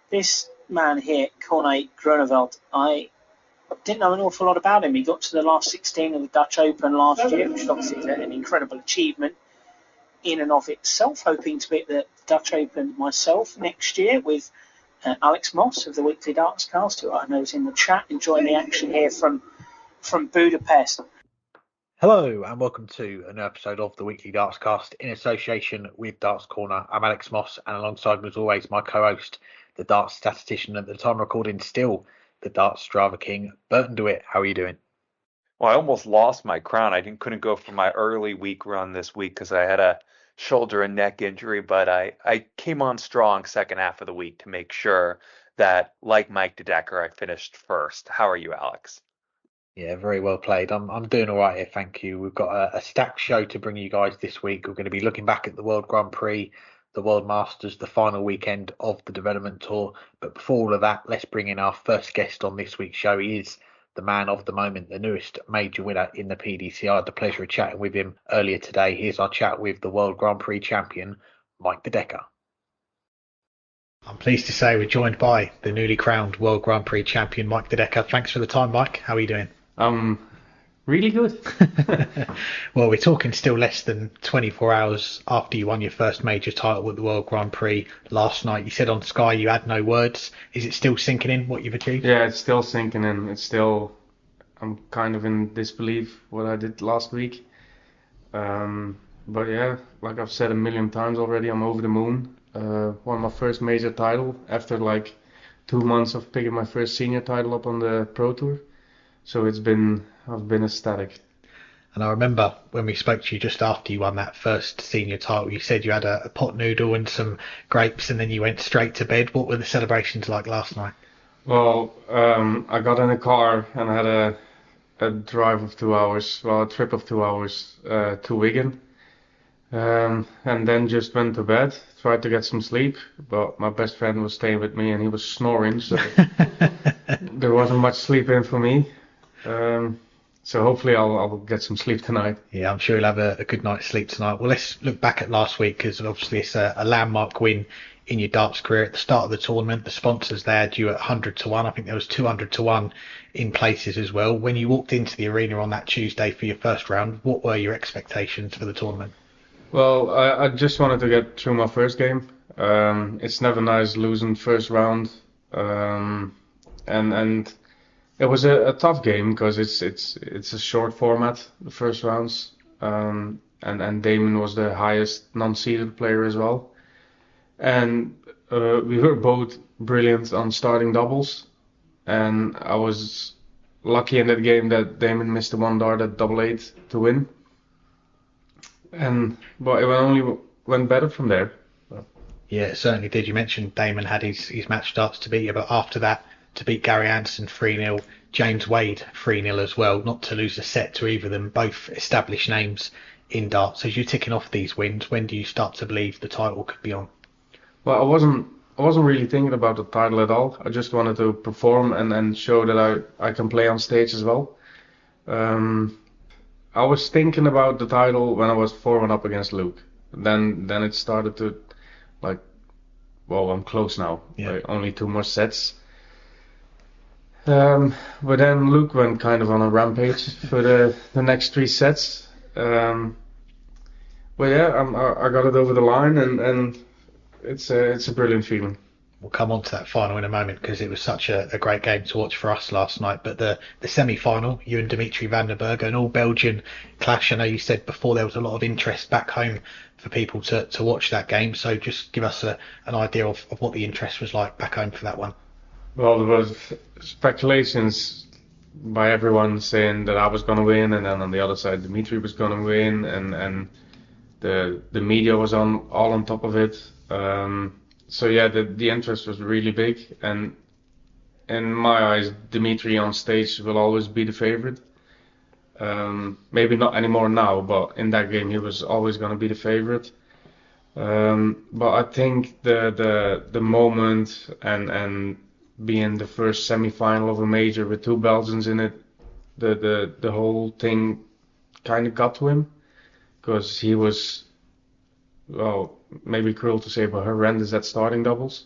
This man here, Corné Groeneveld, I didn't know an awful lot about him. He got to the last 16 of the Dutch Open last year, which obviously is an incredible achievement in and of itself. Hoping to be at the Dutch Open myself next year with Alex Moss of the Weekly Dartscast, who I know is in the chat, enjoying the action here from Budapest. Hello and welcome to an episode of the Weekly Dartscast in association with Darts Corner. I'm Alex Moss, and alongside me as always my co-host, the darts statistician at the time recording still, the darts Strava king, Burton DeWitt. How are you doing? Well, I almost lost my crown. I couldn't go for my early week run this week because I had a shoulder and neck injury, but I came on strong second half of the week to make sure that, like Mike De Decker, I finished first. How are you, Alex? Yeah, very well played. I'm doing all right here, thank you. We've got a stacked show to bring you guys this week. We're going to be looking back at the World Grand Prix, the World Masters, the final weekend of the Development Tour. But before all of that, let's bring in our first guest on this week's show. He is the man of the moment, the newest major winner in the PDC. I had the pleasure of chatting with him earlier today. Here's our chat with the World Grand Prix champion, Mike De Decker. I'm pleased to say we're joined by the newly crowned World Grand Prix champion, Mike De Decker. Thanks for the time, Mike. How are you doing? Really good. Well, we're talking still less than 24 hours after you won your first major title at the World Grand Prix last night. You said on Sky you had no words. Is it still sinking in what you've achieved? Yeah, it's still sinking in. I'm kind of in disbelief what I did last week. But yeah, like I've said a million times already, I'm over the moon. Won my first major title after like 2 months of picking my first senior title up on the Pro Tour. So I've been ecstatic. And I remember when we spoke to you just after you won that first senior title, you said you had a pot noodle and some grapes and then you went straight to bed. What were the celebrations like last night? Well, I got in a car and I had a drive of 2 hours, well, a trip of 2 hours to Wigan. And then just went to bed, tried to get some sleep, but my best friend was staying with me and he was snoring, so there wasn't much sleep in for me. So hopefully I'll get some sleep tonight. Yeah, I'm sure you'll have a good night's sleep tonight. Well, let's look back at last week because obviously it's a landmark win in your darts career. At the start of the tournament, the sponsors there had you at 100 to 1. I think there was 200 to 1 in places as well. When you walked into the arena on that Tuesday for your first round, what were your expectations for the tournament? Well, I just wanted to get through my first game. It's never nice losing first round. And it was a tough game because it's a short format, the first rounds, and Damon was the highest non-seeded player as well, and we were both brilliant on starting doubles, and I was lucky in that game that Damon missed the one dart at 8-8 to win, but it only went better from there. Yeah, it certainly did. You mentioned Damon had his match starts to beat you, but after that, to beat Gary Anderson 3-0, James Wade 3-0 as well, not to lose a set to either of them, both established names in darts. As you're ticking off these wins, when do you start to believe the title could be on? Well, I wasn't really thinking about the title at all. I just wanted to perform and show that I can play on stage as well. I was thinking about the title when I was 4-1 up against Luke. Then it started to, like, well, I'm close now. Yeah. Like, only 2 more sets. But then Luke went kind of on a rampage for the next 3 sets. But yeah, I got it over the line, and it's a brilliant feeling. We'll come on to that final in a moment because it was such a great game to watch for us last night. But the semi-final, you and Dimitri van den Berg, an all-Belgian clash. I know you said before there was a lot of interest back home for people to watch that game. So just give us an idea of what the interest was like back home for that one. Well, there was speculations by everyone saying that I was going to win, and then on the other side, Dimitri was going to win, and the media was all on top of it. So yeah, the interest was really big, and in my eyes, Dimitri on stage will always be the favorite. Maybe not anymore now, but in that game he was always going to be the favorite. But I think the moment and being the first semi-final of a major with 2 Belgians in it, the whole thing kind of got to him, because he was, well, maybe cruel to say, but horrendous at starting doubles.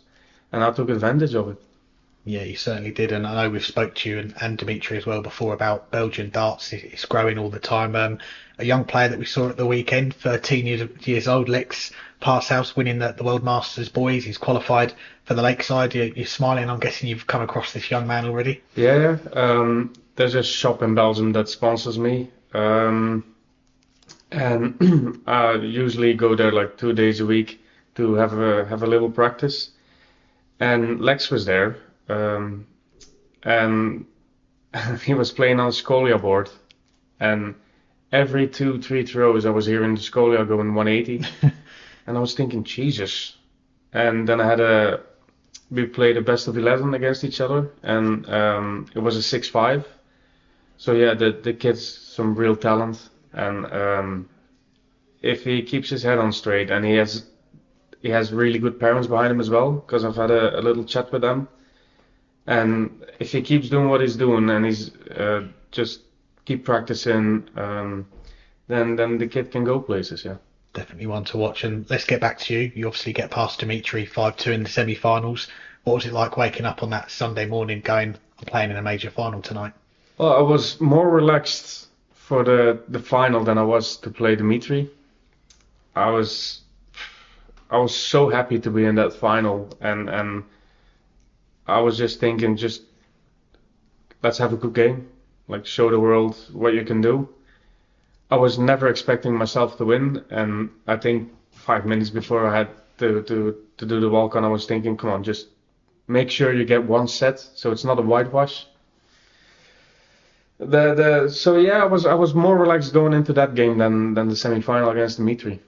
and I took advantage of it. Yeah, you certainly did, and I know we've spoke to you and Dimitri as well before about Belgian darts. It's growing all the time. A young player that we saw at the weekend, 13 years old, Lex Parshouse, winning the World Masters boys. He's qualified for the Lakeside. You're smiling. I'm guessing you've come across this young man already. Yeah, there's a shop in Belgium that sponsors me, and I usually go there like 2 days a week to have a little practice. And Lex was there. And he was playing on a Scolia board, and every 2-3 throws I was hearing the Scolia going 180, and I was thinking, Jesus. And then we played a best of 11 against each other, and it was a 6-5. So yeah, the kid's some real talent, and if he keeps his head on straight, and he has really good parents behind him as well, because I've had a little chat with them. And if he keeps doing what he's doing, and he's just keep practicing, then the kid can go places. Yeah, definitely one to watch. And let's get back to you. You obviously get past Dimitri 5-2 in the semi-finals. What was it like waking up on that Sunday morning, going, I'm playing in a major final tonight? Well, I was more relaxed for the final than I was to play Dimitri. I was so happy to be in that final, and I was just thinking, let's have a good game, like show the world what you can do. I was never expecting myself to win, and I think 5 minutes before I had to do the walk-on, I was thinking, come on, just make sure you get one set, so it's not a whitewash. So yeah, I was more relaxed going into that game than the semi-final against Dimitri.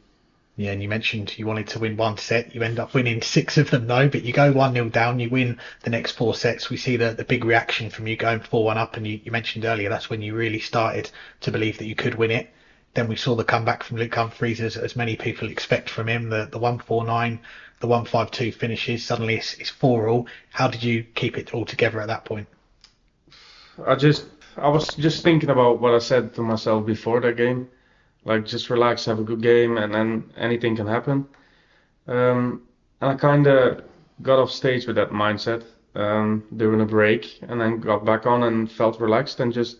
Yeah, and you mentioned you wanted to win one set. You end up winning 6 of them, though, but you go 1-0 down, you win the next 4 sets. We see the big reaction from you going 4-1 up, and you mentioned earlier that's when you really started to believe that you could win it. Then we saw the comeback from Luke Humphries, as many people expect from him, the 1-4-9, the 1-5-2 finishes. Suddenly it's 4-all. How did you keep it all together at that point? I was just thinking about what I said to myself before that game. Like, just relax, have a good game, and then anything can happen. And I kind of got off stage with that mindset during a break, and then got back on and felt relaxed and just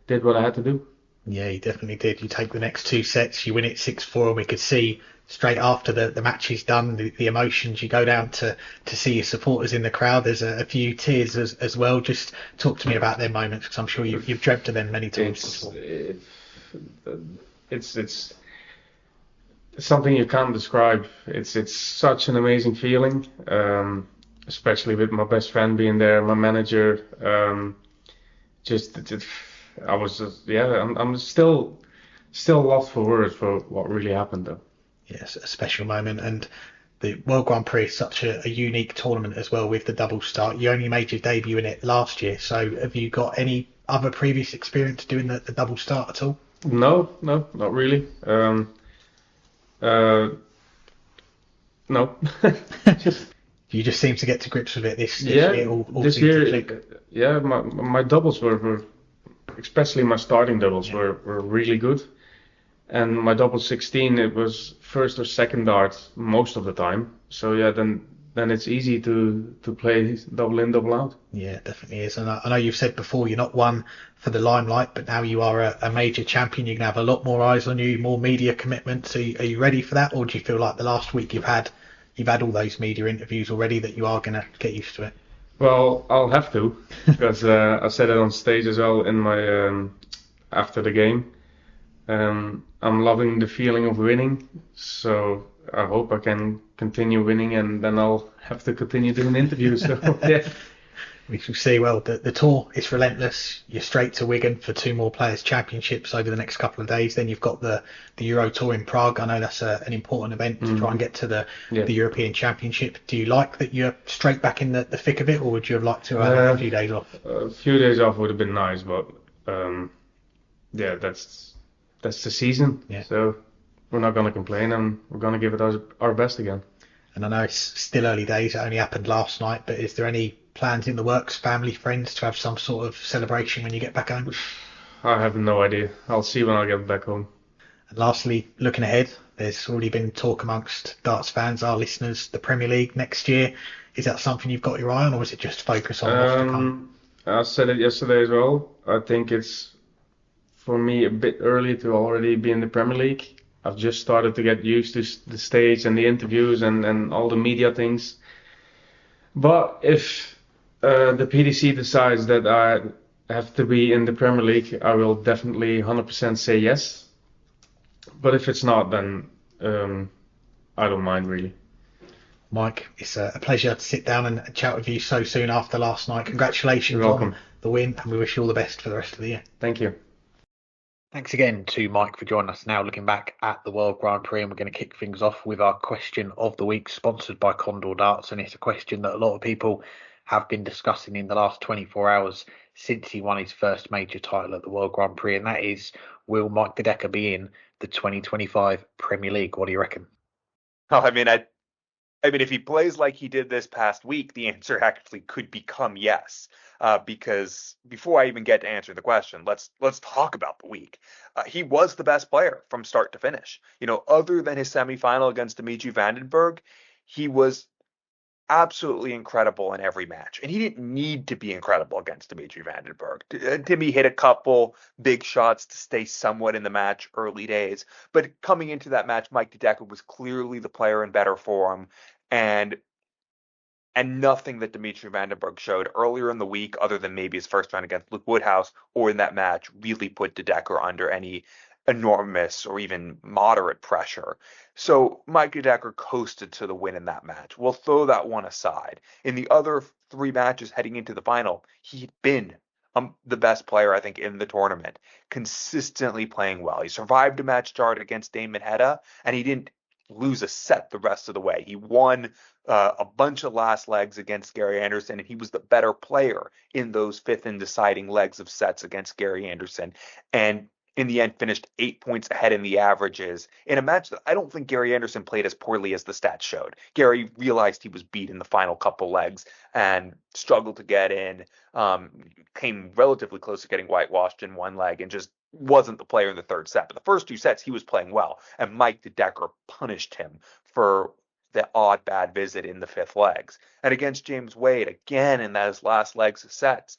did what I had to do. Yeah, you definitely did. You take the next 2 sets, you win it 6-4, and we could see straight after the match is done, the emotions. You go down to see your supporters in the crowd. There's a few tears as well. Just talk to me about their moments, because I'm sure you've dreamt of them many times before. It's something you can't describe. It's such an amazing feeling, especially with my best friend being there, my manager. I'm still lost for words for what really happened though. Yes, a special moment, and the World Grand Prix is such a unique tournament as well with the double start. You only made your debut in it last year, so have you got any other previous experience doing the double start at all? No, not really. No. You just seem to get to grips with it this year. All this year, yeah. My doubles were, especially my starting doubles, were really good. And my double 16, it was first or second dart most of the time. So yeah, then it's easy to play double in, double out. Yeah, it definitely is. And I know you've said before you're not one for the limelight, but now you are a major champion. You're going to have a lot more eyes on you, more media commitment. So are you ready for that, or do you feel like the last week you've had all those media interviews already that you are going to get used to it? Well, I'll have to, because I said it on stage as well in my after the game. I'm loving the feeling of winning, so I hope I can continue winning, and then I'll have to continue doing interviews. So yeah, we shall see. Well, the tour is relentless. You're straight to Wigan for 2 more Players' Championships over the next couple of days. Then you've got the Euro Tour in Prague. I know that's an important event to try and get to the European Championship. Do you like that you're straight back in the thick of it, or would you have liked to have a few days off? A few days off would have been nice, but yeah, that's the season. Yeah. So we're not going to complain, and we're going to give it our best again. And I know it's still early days. It only happened last night, but is there any plans in the works, family, friends, to have some sort of celebration when you get back home? I have no idea. I'll see when I get back home. And lastly, looking ahead, There's already been talk amongst darts fans, our listeners, the Premier League next year. Is that something you've got your eye on, or is it just focus on what's to come? I said it yesterday as well. I think it's, for me, a bit early to already be in the Premier League. I've just started to get used to the stage and the interviews and all the media things. But if the PDC decides that I have to be in the Premier League, I will definitely 100% say yes. But if it's not, then I don't mind really. Mike, it's a pleasure to sit down and chat with you so soon after last night. Congratulations on the win, and we wish you all the best for the rest of the year. Thank you. Thanks again to Mike for joining us. Now looking back at the World Grand Prix, and we're going to kick things off with our question of the week, sponsored by Condor Darts, and it's a question that a lot of people have been discussing in the last 24 hours since he won his first major title at the World Grand Prix, and that is, will Mike De Decker be in the 2025 Premier League? What do you reckon? Oh, I mean, if he plays like he did this past week, the answer actually could become yes. Because before I even get to answer the question, let's talk about the week. He was the best player from start to finish. Other than his semifinal against Dimitri Vandenberg, he was absolutely incredible in every match. And he didn't need to be incredible against Dimitri Vandenberg. Timmy hit a couple big shots to stay somewhat in the match early days. But coming into that match, Mike De Decker was clearly the player in better form. And nothing that Dimitri Vandenberg showed earlier in the week, other than maybe his first round against Luke Woodhouse or in that match, really put De Decker under any enormous or even moderate pressure. So Mike De Decker coasted to the win in that match. We'll throw that one aside. In the other 3 matches heading into the final, he'd been the best player, I think, in the tournament, consistently playing well. He survived a match start against Damon Hedda, and he didn't lose a set the rest of the way. He won a bunch of last legs against Gary Anderson, and he was the better player in those 5th and deciding legs of sets against Gary Anderson. And in the end, finished 8 points ahead in the averages in a match that I don't think Gary Anderson played as poorly as the stats showed. Gary realized he was beat in the final couple legs and struggled to get in, came relatively close to getting whitewashed in one leg, and just wasn't the player in the 3rd set. But the first 2 sets, he was playing well, and Mike De Decker punished him for the odd bad visit in the 5th legs. And against James Wade, again in those last legs of sets,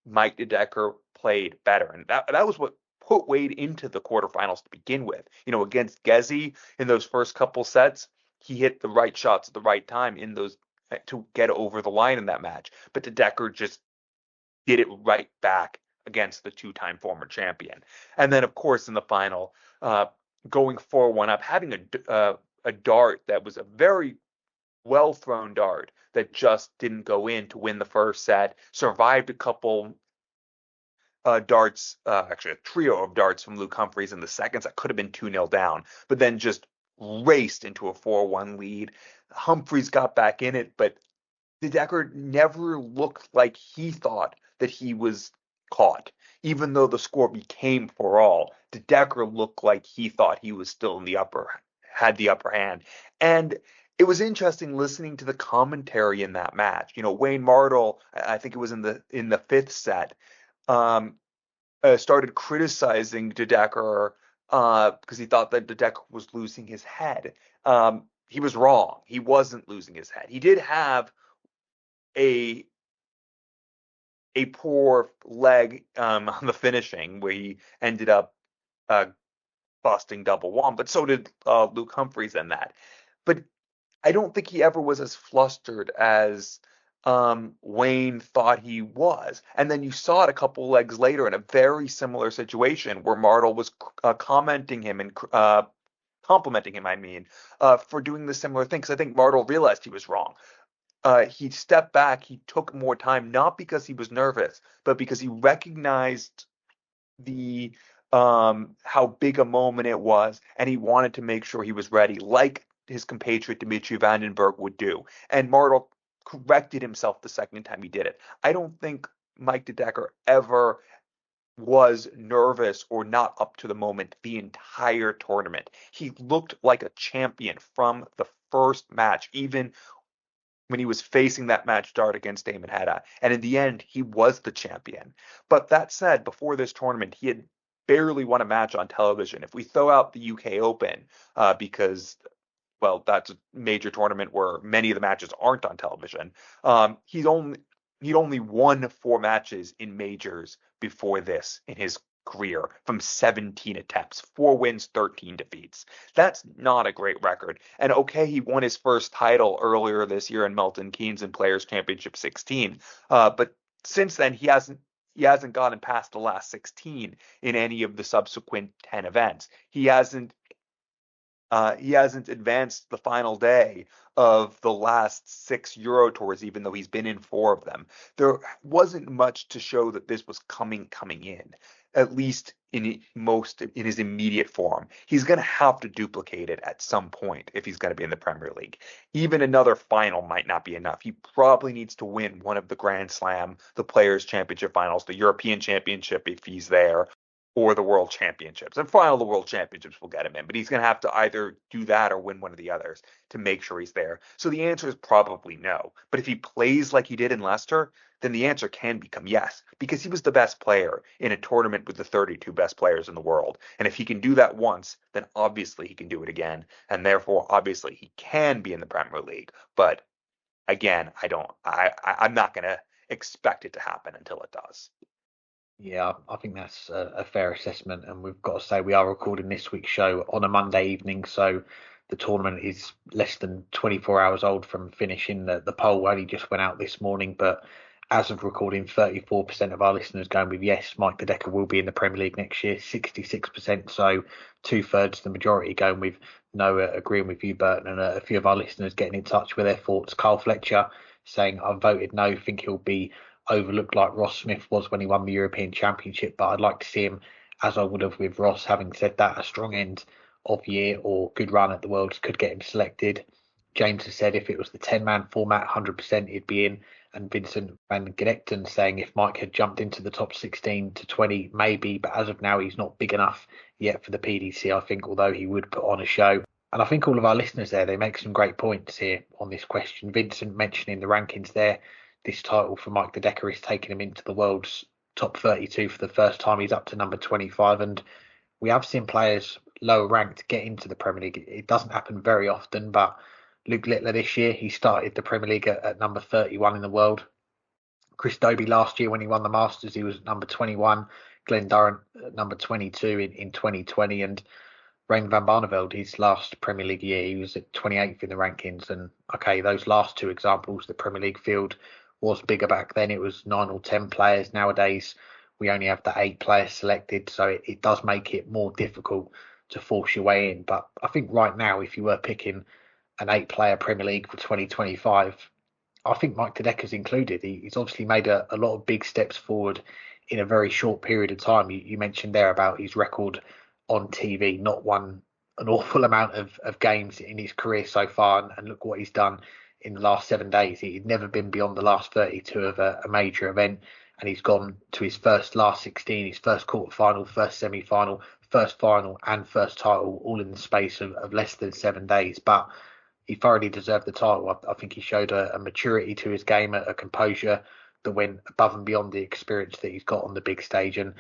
Mike De Decker played better. And that was what put Wade into the quarterfinals to begin with. Against Gezi in those first couple sets, he hit the right shots at the right time in those to get over the line in that match. But De Decker just did it right back against the 2-time former champion. And then, of course, in the final, going 4-1 up, having a dart that was a very well thrown dart that just didn't go in to win the first set, survived a couple darts, actually a trio of darts from Luke Humphries in the seconds that could have been 2-0 down, but then just raced into a 4-1 lead. Humphries got back in it, but De Decker never looked like he thought that he was caught. Even though the score became 4-all, De Decker looked like he thought he was still had the upper hand. And it was interesting listening to the commentary in that match. Wayne Mardle, I think it was in the 5th set, started criticizing De Decker because he thought that De Decker was losing his head. He was wrong. He wasn't losing his head. He did have a poor leg on the finishing where he ended up busting double one, but so did Luke Humphries in that. But I don't think he ever was as flustered as Wayne thought he was. And then you saw it a couple legs later in a very similar situation where Mardle was complimenting him, for doing the similar thing. Because I think Mardle realized he was wrong. He stepped back. He took more time, not because he was nervous, but because he recognized the how big a moment it was, and he wanted to make sure he was ready, like his compatriot Dimitri Vandenberg would do. And Mardle corrected himself the second time he did it. I don't think Mike De Decker ever was nervous or not up to the moment the entire tournament. He looked like a champion from the first match, even when he was facing that match start against Damon Hedda. And in the end, he was the champion. But that said, before this tournament, he had barely won a match on television. If we throw out the UK Open, because well, that's a major tournament where many of the matches aren't on television. He'd only won 4 matches in majors before this in his career from 17 attempts, 4 wins, 13 defeats. That's not a great record. And okay, he won his first title earlier this year in Milton Keynes in Players Championship 16, but since then he hasn't gotten past the last 16 in any of the subsequent 10 events. He hasn't advanced the final day of the last 6 Euro Tours, even though he's been in 4 of them. There wasn't much to show that this was coming in, at least in his immediate form. He's going to have to duplicate it at some point if he's going to be in the Premier League. Even another final might not be enough. He probably needs to win one of the Grand Slam, the Players' Championship finals, the European Championship if he's there, or the World Championships. And final, the World Championships will get him in, but he's going to have to either do that or win one of the others to make sure he's there. So the answer is probably no. But if he plays like he did in Leicester, then the answer can become yes, because he was the best player in a tournament with the 32 best players in the world. And if he can do that once, then obviously he can do it again. And therefore, obviously, he can be in the Premier League. But again, I'm not going to expect it to happen until it does. Yeah, I think that's a fair assessment, and we've got to say we are recording this week's show on a Monday evening, so the tournament is less than 24 hours old from finishing. The poll only just went out this morning, but as of recording, 34% of our listeners going with yes, Mike De Decker will be in the Premier League next year, 66%, so 2/3 the majority going with no, agreeing with you, Burton, and a few of our listeners getting in touch with their thoughts. Carl Fletcher saying, I voted no, think he'll be overlooked like Ross Smith was when he won the European Championship, but I'd like to see him, as I would have with Ross. Having said that, a strong end of year or good run at the Worlds could get him selected. James has said if it was the 10-man format, 100% he'd be in. And Vincent van Genechten saying if Mike had jumped into the top 16 to 20, maybe, but as of now, he's not big enough yet for the PDC, I think, although he would put on a show. And I think all of our listeners there, they make some great points here on this question. Vincent mentioning the rankings there. This title for Mike De Decker is taking him into the world's top 32 for the first time. He's up to number 25. And we have seen players lower ranked get into the Premier League. It doesn't happen very often, but Luke Littler this year, he started the Premier League at number 31 in the world. Chris Dobie last year when he won the Masters, he was at number 21. Glenn Durrant at number 22 in 2020. And Rain van Barneveld, his last Premier League year, he was at 28th in the rankings. And okay, those last 2 examples, the Premier League field was bigger back then. It was 9 or 10 players. Nowadays, we only have the 8 players selected. So it does make it more difficult to force your way in. But I think right now, if you were picking an 8-player Premier League for 2025, I think Mike De Decker's included. He's obviously made a lot of big steps forward in a very short period of time. You mentioned there about his record on TV, not won an awful amount of games in his career so far, and look what he's done in the last 7 days. He'd never been beyond the last 32 of a major event, and he's gone to his last 16, his first quarter-final, first semi-final, first final and first title, all in the space of less than 7 days. But he thoroughly deserved the title. I think he showed a maturity to his game, a composure that went above and beyond the experience that he's got on the big stage. And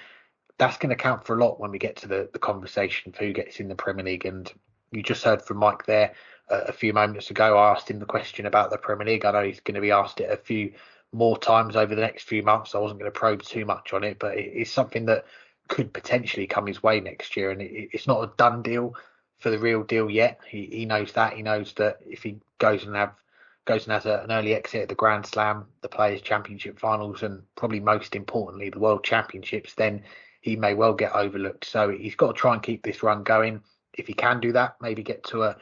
that's going to count for a lot when we get to the conversation for who gets in the Premier League. And you just heard from Mike there a few moments ago. I asked him the question about the Premier League. I know he's going to be asked it a few more times over the next few months. I wasn't going to probe too much on it, but it's something that could potentially come his way next year. And it's not a done deal for the real deal yet. He knows that. He knows that if he goes and has an early exit at the Grand Slam, the Players' Championship finals, and probably most importantly, the World Championships, then he may well get overlooked. So he's got to try and keep this run going. If he can do that, maybe get to a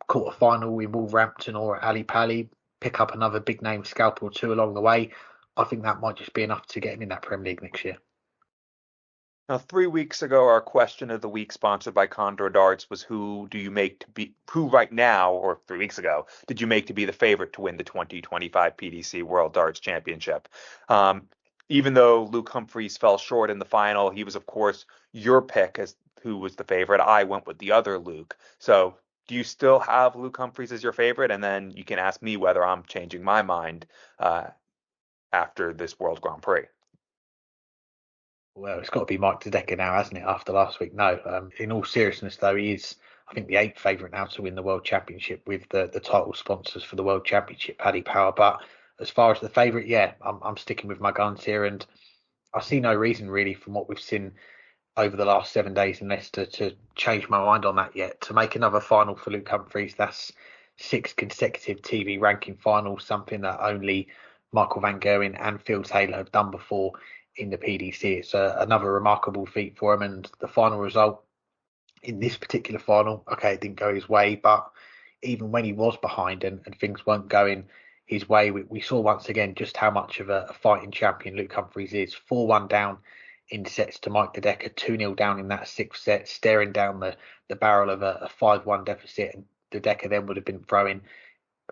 quarter-final in Wolverhampton or at Ali Pali, pick up another big-name scalp or 2 along the way, I think that might just be enough to get him in that Premier League next year. Now, 3 weeks ago, our question of the week, sponsored by Condor Darts, was who right now, or 3 weeks ago, did you make to be the favorite to win the 2025 PDC World Darts Championship? Even though Luke Humphries fell short in the final, he was, of course, your pick as who was the favorite. I went with the other Luke. So do you still have Luke Humphries as your favorite? And then you can ask me whether I'm changing my mind after this World Grand Prix. Well, it's got to be Mike De Decker now, hasn't it, after last week? No. In all seriousness, though, he is, I think, the eighth favourite now to win the World Championship with the title sponsors for the World Championship, Paddy Power. But as far as the favourite, yeah, I'm sticking with my guns here. And I see no reason, really, from what we've seen over the last 7 days in Leicester to change my mind on that yet. To make another final for Luke Humphries, that's 6 consecutive TV ranking finals, something that only Michael Van Gerwen and Phil Taylor have done before in the PDC. It's another remarkable feat for him, and the final result in this particular final, okay, it didn't go his way, but even when he was behind and things weren't going his way, we saw once again just how much of a fighting champion Luke Humphries is. 4-1 down in sets to Mike De Decker, 2-0 down in that 6th set, staring down the barrel of a 5-1 deficit, and De Decker then would have been throwing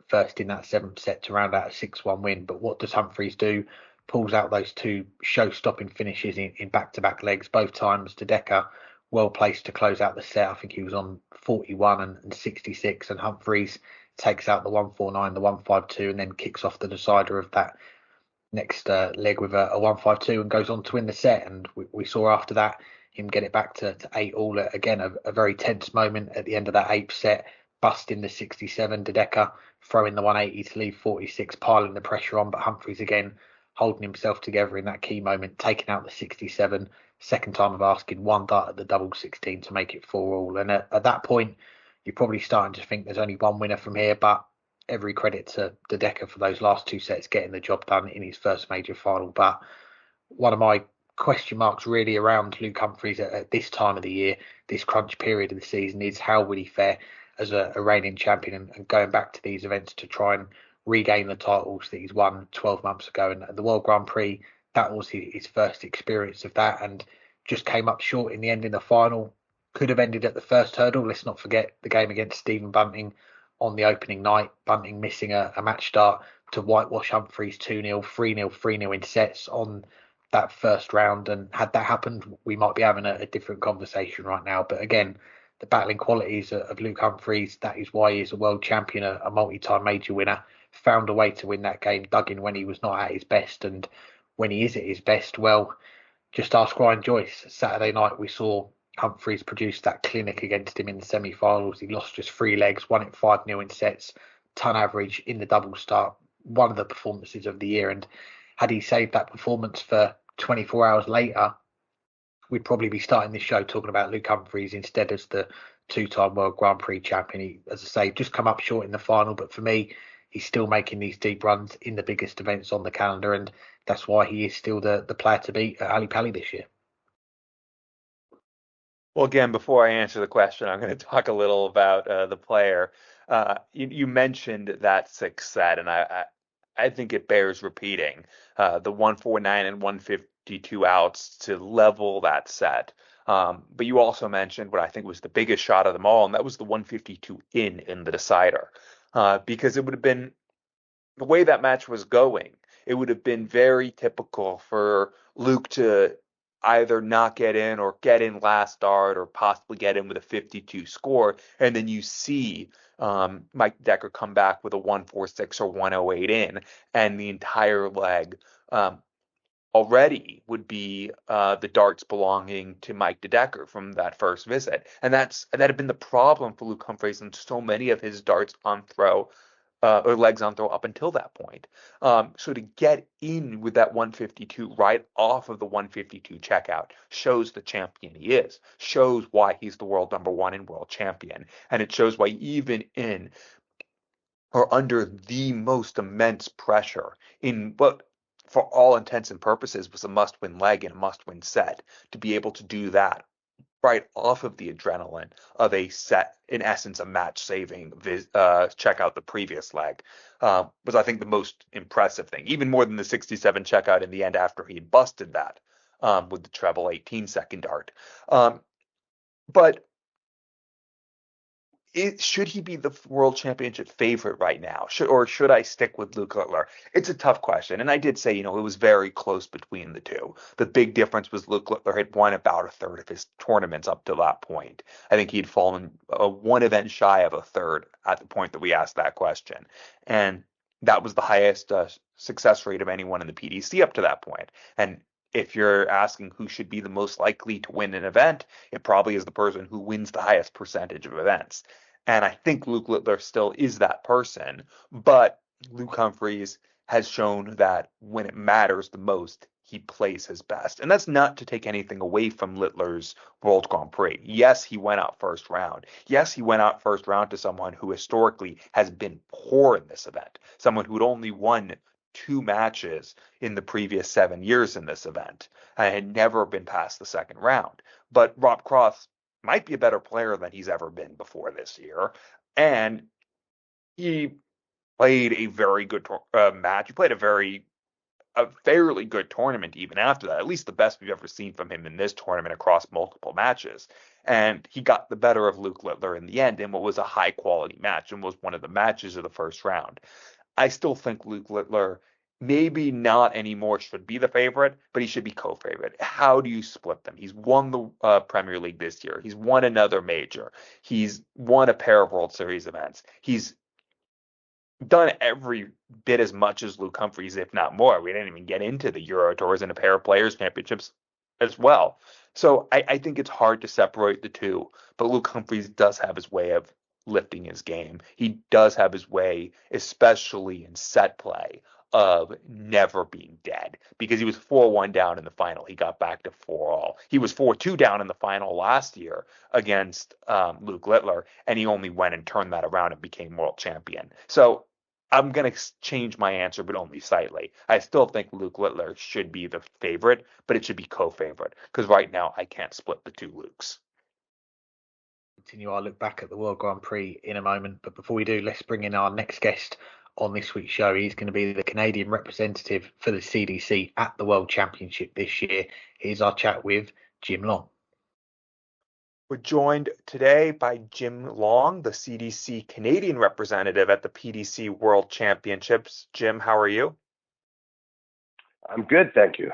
first in that 7th set to round out a 6-1 win. But what does Humphries do? Pulls out those 2 show-stopping finishes in back-to-back legs, both times. De Decker well placed to close out the set. I think he was on 41 and 66, and Humphries takes out the 149, the 152, and then kicks off the decider of that next leg with a 152 and goes on to win the set. And we saw after that him get it back to 8-all. Again, a very tense moment at the end of that 8th set, busting the 67. De Decker throwing the 180 to leave 46, piling the pressure on, but Humphries again holding himself together in that key moment, taking out the 67. Second time of asking, 1 dart at the double 16 to make it 4-all. And at that point, you're probably starting to think there's only one winner from here, but every credit to De Decker for those last 2 sets getting the job done in his first major final. But one of my question marks really around Luke Humphries at this time of the year, this crunch period of the season, is how will he fare as a reigning champion and going back to these events to try and regain the titles that he's won 12 months ago. And the World Grand Prix, that was his first experience of that, and just came up short in the end in the final. Could have ended at the first hurdle. Let's not forget the game against Stephen Bunting on the opening night. Bunting missing a match start to whitewash Humphries 2-0, 3-0, 3-0 in sets on that first round. And had that happened, we might be having a different conversation right now. But again, the battling qualities of Luke Humphries, that is why he's a world champion, a multi-time major winner. Found a way to win that game, dug in when he was not at his best, and when he is at his best, well, just ask Ryan Joyce. Saturday night we saw Humphries produce that clinic against him in the semi-finals. He lost just 3 legs, won it 5-0 in sets, ton average in the double start. One of the performances of the year, and had he saved that performance for 24 hours later, we'd probably be starting this show talking about Luke Humphries instead as the 2-time World Grand Prix champion. He, as I say, just come up short in the final, but for me, he's still making these deep runs in the biggest events on the calendar, and that's why he is still the player to beat at Ali Pali this year. Well, again, before I answer the question, I'm going to talk a little about the player. You mentioned that 6th set, and I think it bears repeating. The 149 and 152 outs to level that set. But you also mentioned what I think was the biggest shot of them all, and that was the 152 in the decider. Because it would have been, the way that match was going, it would have been very typical for Luke to either not get in or get in last dart or possibly get in with a 52 score. And then you see Mike Decker come back with a 146 or 108 in, and the entire leg already would be the darts belonging to Mike De Decker from that first visit. And that had been the problem for Luke Humphries and so many of his darts on throw or legs on throw up until that point. So to get in with that 152 right off of the 152 checkout shows the champion he is, shows why he's the world number 1 and world champion. And it shows why even in or under the most immense pressure in what for all intents and purposes was a must-win leg and a must-win set, to be able to do that right off of the adrenaline of a set, in essence, a match-saving checkout the previous leg, was, I think, the most impressive thing, even more than the 67 checkout in the end after he had busted that with the treble 18-second dart. But should he be the world championship favorite right now? Or should I stick with Luke Littler? It's a tough question. And I did say, it was very close between the two. The big difference was Luke Littler had won about a third of his tournaments up to that point. I think he'd fallen one event shy of a third at the point that we asked that question. And that was the highest success rate of anyone in the PDC up to that point. And if you're asking who should be the most likely to win an event, it probably is the person who wins the highest percentage of events. And I think Luke Littler still is that person, but Luke Humphries has shown that when it matters the most, he plays his best. And that's not to take anything away from Littler's World Grand Prix. Yes, he went out first round. Yes, he went out first round to someone who historically has been poor in this event, someone who'd only won 2 matches in the previous 7 years in this event and had never been past the second round. But Rob Cross might be a better player than he's ever been before this year. And he played a very good match. He played a fairly good tournament even after that, at least the best we've ever seen from him in this tournament across multiple matches. And he got the better of Luke Littler in the end in what was a high quality match and was one of the matches of the first round. I still think Luke Littler maybe not anymore should be the favorite, but he should be co-favorite. How do you split them? He's won the Premier League this year. He's won another major. He's won a pair of World Series events. He's done every bit as much as Luke Humphries, if not more. We didn't even get into the Euro Tours and a pair of Players Championships as well. So I think it's hard to separate the two, but Luke Humphries does have his way of lifting his game. He does have his way, especially in set play, of never being dead, because he was 4-1 down in the final. He got back to 4-all. He was 4-2 down in the final last year against Luke Littler, and he only went and turned that around and became world champion. So I'm going to change my answer, but only slightly. I still think Luke Littler should be the favorite, but it should be co-favorite, because right now I can't split the two Lukes. Continue our look back at the World Grand Prix in a moment, but before we do, let's bring in our next guest on this week's show. He's going to be the Canadian representative for the CDC at the World Championship this year. Here's our chat with Jim Long. We're joined today by Jim Long, the CDC Canadian representative at the PDC World Championships. Jim, how are you? I'm good, thank you.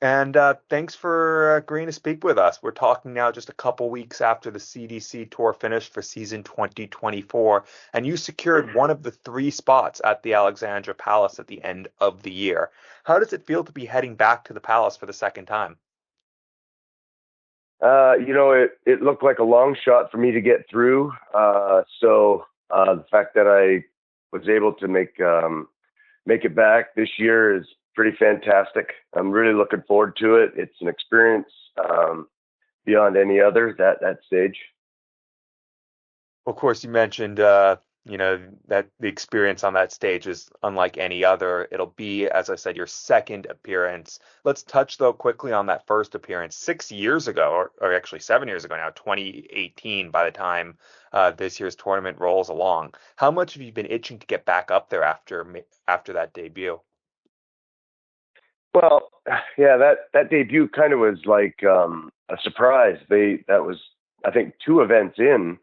And thanks for agreeing to speak with us. We're talking now just a couple weeks after the CDC Tour finished for season 2024, and you secured one of the 3 spots at the Alexandra Palace at the end of the year. How does it feel to be heading back to the Palace for the second time? It looked like a long shot for me to get through. So the fact that I was able to make it back this year is pretty fantastic. I'm really looking forward to it. It's an experience beyond any other, that stage. Of course, you mentioned, that the experience on that stage is unlike any other. It'll be, as I said, your second appearance. Let's touch, though, quickly on that first appearance 6 years ago, or actually 7 years ago now, 2018, by the time this year's tournament rolls along. How much have you been itching to get back up there after that debut? Well, yeah, that debut kind of was like a surprise. That was, I think, 2 events in,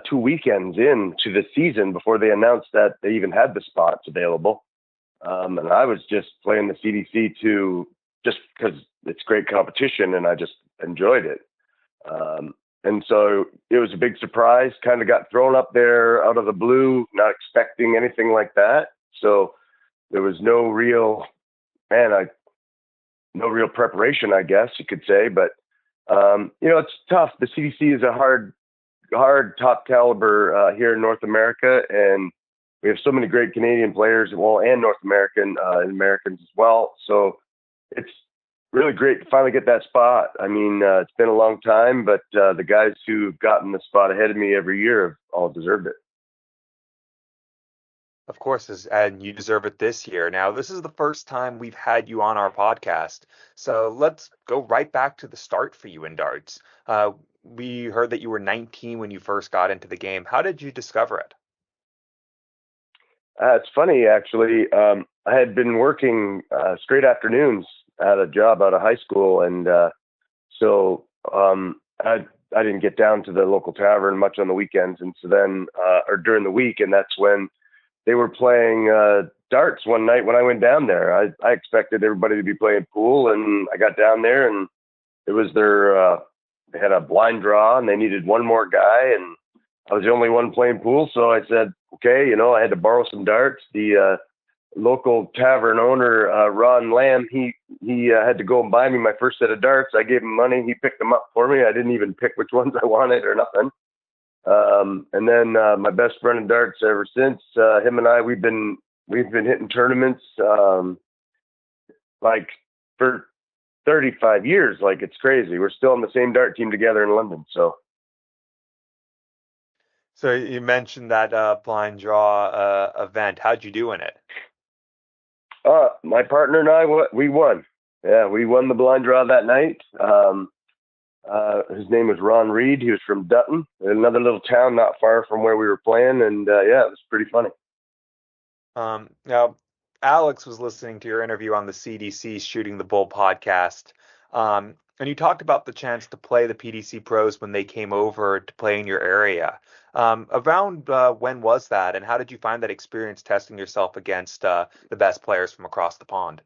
2 weekends in to the season before they announced that they even had the spots available. And I was just playing the CDC just because it's great competition and I just enjoyed it. And so it was a big surprise, kind of got thrown up there out of the blue, not expecting anything like that. So there was no real preparation, I guess you could say, but it's tough. The CDC is a hard top caliber here in North America, and we have so many great Canadian players, and North American and Americans as well. So it's really great to finally get that spot. I mean, it's been a long time, but the guys who've gotten the spot ahead of me every year have all deserved it. Of course, and you deserve it this year. Now, this is the first time we've had you on our podcast, so let's go right back to the start for you in darts. We heard that you were 19 when you first got into the game. How did you discover it? It's funny, actually. I had been working straight afternoons at a job out of high school, and so I didn't get down to the local tavern much on the weekends, and so then or during the week, and that's when they were playing darts one night when I went down there. I expected everybody to be playing pool, and I got down there, and it was they had a blind draw, and they needed one more guy, and I was the only one playing pool, so I said, okay, I had to borrow some darts. The local tavern owner, Ron Lamb, he he had to go and buy me my first set of darts. I gave him money. He picked them up for me. I didn't even pick which ones I wanted or nothing. And then my best friend in darts ever since. Him and I, we've been hitting tournaments like for 35 years. Like, it's crazy. We're still on the same dart team together in London. So you mentioned that blind draw event. How'd you do in it? My partner and I, we won. Yeah, we won the blind draw that night. His name was Ron Reed. He was from Dutton, another little town not far from where we were playing. And yeah, it was pretty funny. Now, Alex was listening to your interview on the CDC Shooting the Bull podcast. And you talked about the chance to play the PDC pros when they came over to play in your area. Around when was that, and how did you find that experience testing yourself against the best players from across the pond?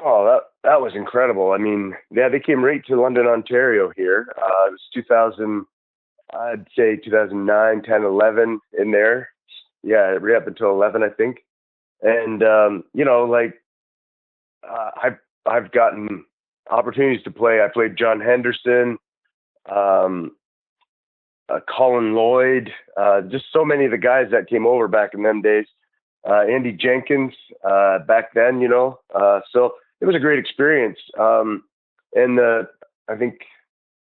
Oh, that was incredible. I mean, yeah, they came right to London, Ontario here. It was 2000, I'd say 2009, 10, 11 in there. Yeah, right up until 11, I think. And, I've gotten opportunities to play. I played John Henderson, Colin Lloyd, just so many of the guys that came over back in them days. Andy Jenkins back then, so it was a great experience. And I think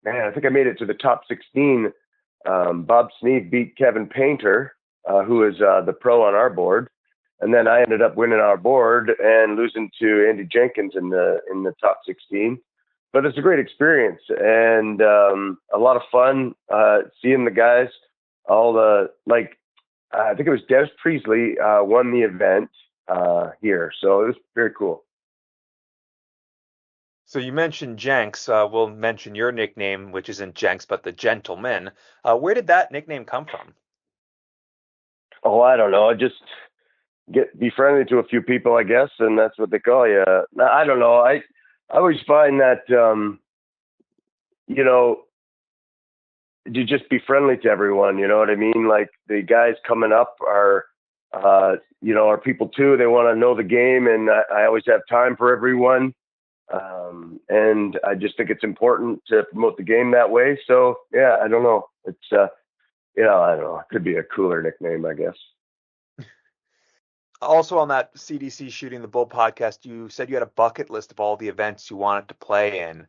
I made it to the top 16. Bob Sneed beat Kevin Painter, who is the pro on our board. And then I ended up winning our board and losing to Andy Jenkins in the top 16. But it's a great experience and a lot of fun seeing the guys. I think it was Des Priestley won the event here, so it was very cool. So you mentioned Jenks. We'll mention your nickname, which isn't Jenks, but the Gentleman. Where did that nickname come from? Oh, I don't know. I just be friendly to a few people, I guess, and that's what they call you. I don't know. I always find that you just be friendly to everyone. You know what I mean? Like, the guys coming up are people too. They want to know the game, and I always have time for everyone. And I just think it's important to promote the game that way. So yeah, I don't know. It's I don't know. It could be a cooler nickname, I guess. Also on that CDC Shooting the Bull podcast, you said you had a bucket list of all the events you wanted to play in.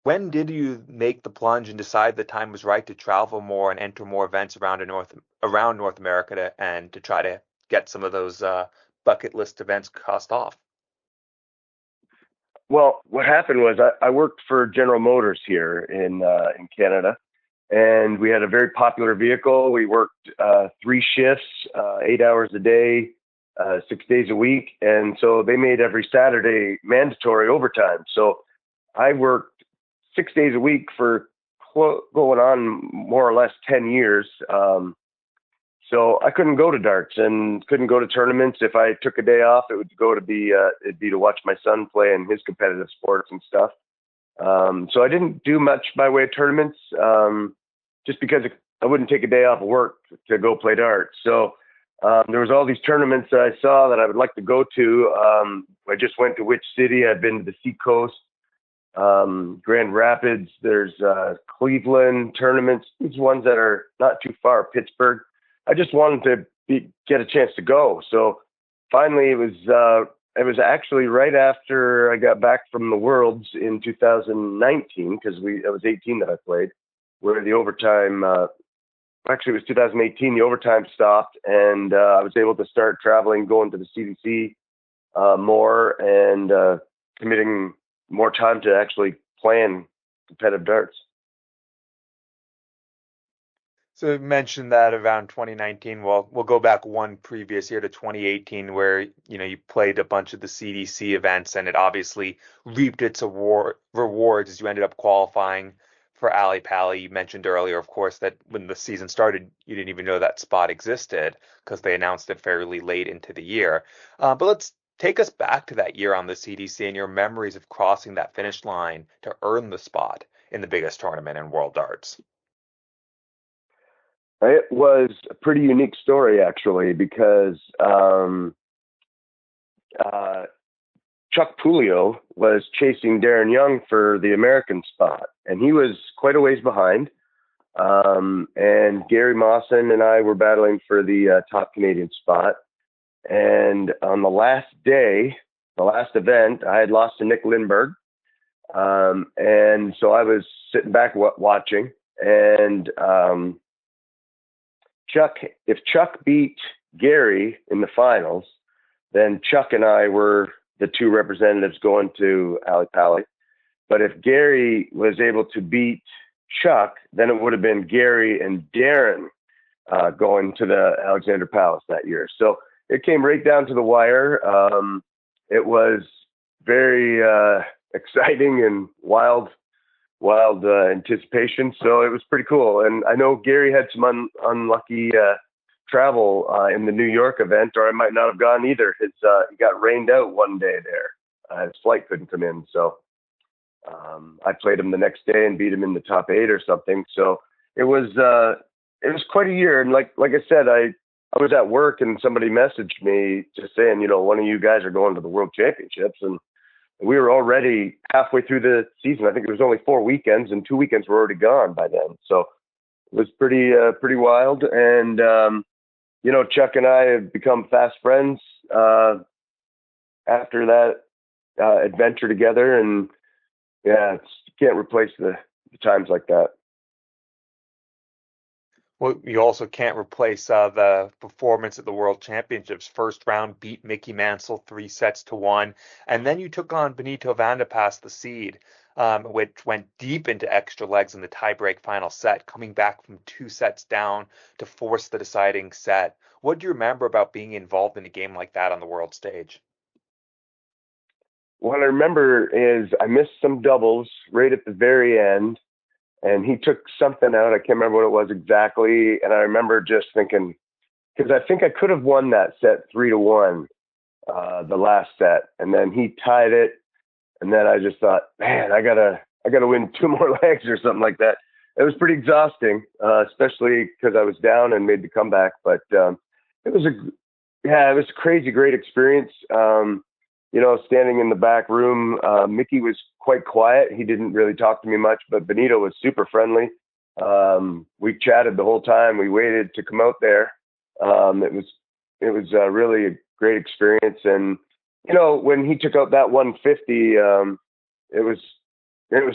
When did you make the plunge and decide the time was right to travel more and enter more events around North America and to try to get some of those bucket list events crossed off? Well, what happened was I worked for General Motors here in Canada, and we had a very popular vehicle. We worked 3 shifts, 8 hours a day, 6 days a week, and so they made every Saturday mandatory overtime. So I worked 6 days a week for going on more or less 10 years. So I couldn't go to darts and couldn't go to tournaments. If I took a day off, it'd be to watch my son play in his competitive sports and stuff. So I didn't do much by way of tournaments, just because I wouldn't take a day off of work to go play darts. So there was all these tournaments that I saw that I would like to go to. I just went to which city? I've been to the Seacoast, Grand Rapids. There's Cleveland tournaments. These ones that are not too far, Pittsburgh. I just wanted to get a chance to go. So finally, it was actually right after I got back from the Worlds in 2019, because I was 18 that I played, where the overtime, actually it was 2018, the overtime stopped, and I was able to start traveling, going to the CDC more, and committing more time to actually playing competitive darts. So you mentioned that around 2019. Well, we'll go back one previous year to 2018, where you played a bunch of the CDC events, and it obviously reaped its rewards as you ended up qualifying for Ali Pally. You mentioned earlier, of course, that when the season started, you didn't even know that spot existed because they announced it fairly late into the year. But let's take us back to that year on the CDC and your memories of crossing that finish line to earn the spot in the biggest tournament in World Darts. It was a pretty unique story, actually, because Chuck Pulio was chasing Darren Young for the American spot, and he was quite a ways behind. And Gary Mawson and I were battling for the top Canadian spot. And on the last day, the last event, I had lost to Nick Lindberg. And so I was sitting back watching. And if Chuck beat Gary in the finals, then Chuck and I were the two representatives going to Ali Pali. But if Gary was able to beat Chuck, then it would have been Gary and Darren going to the Alexander Palace that year. So it came right down to the wire. It was very exciting and wild anticipation. So it was pretty cool. And I know Gary had some unlucky travel in the New York event, or I might not have gone either. He got rained out one day there. His flight couldn't come in. So I played him the next day and beat him in the top 8 or something. So it was quite a year. And like I said, I was at work and somebody messaged me just saying, one of you guys are going to the World Championships. And we were already halfway through the season. I think it was only 4 weekends, and 2 weekends were already gone by then. So it was pretty wild. And, Chuck and I have become fast friends after that adventure together. And yeah, you can't replace the times like that. Well, you also can't replace the performance at the World Championships. First round, beat Mickey Mansell 3-1, and then you took on Benito van de Pas, the seed, which went deep into extra legs in the tiebreak final set, coming back from 2 sets down to force the deciding set. What do you remember about being involved in a game like that on the world stage? What I remember is I missed some doubles right at the very end, and he took something out. I can't remember what it was exactly. And I remember just thinking, because I think I could have won that set 3-1, the last set, and then he tied it. And then I just thought, man, I gotta win 2 more legs or something like that. It was pretty exhausting, especially because I was down and made the comeback. But it was a crazy, great experience. Standing in the back room, Mickey was quite quiet. He didn't really talk to me much, but Benito was super friendly. We chatted the whole time. We waited to come out there. It was really a great experience. And, when he took out that 150, it was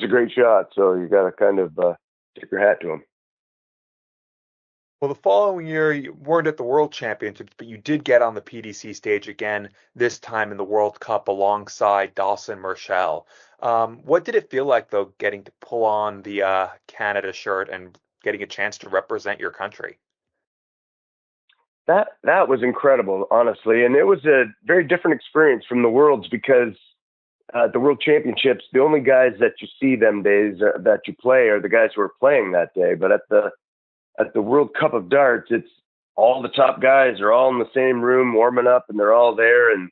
a great shot. So you got to kind of tip your hat to him. Well, the following year, you weren't at the World Championships, but you did get on the PDC stage again, this time in the World Cup alongside Dawson Marshall. What did it feel like, though, getting to pull on the Canada shirt and getting a chance to represent your country? That was incredible, honestly. And it was a very different experience from the Worlds because the World Championships, the only guys that you see them days that you play are the guys who are playing that day. But at the World Cup of Darts, it's all the top guys are all in the same room warming up, and they're all there. And,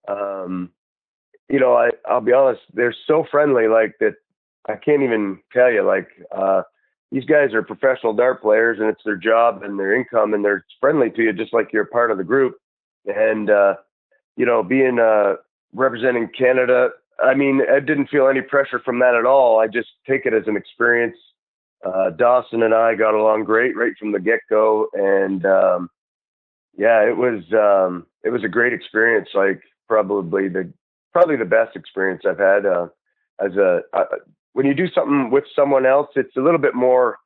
I'll be honest, they're so friendly, like that. I can't even tell you, these guys are professional dart players, and it's their job and their income, and they're friendly to you just like you're part of the group. And, being representing Canada, I didn't feel any pressure from that at all. I just take it as an experience. Dawson and I got along great right from the get-go, and it was a great experience. Like probably the best experience I've had when you do something with someone else. It's a little bit more.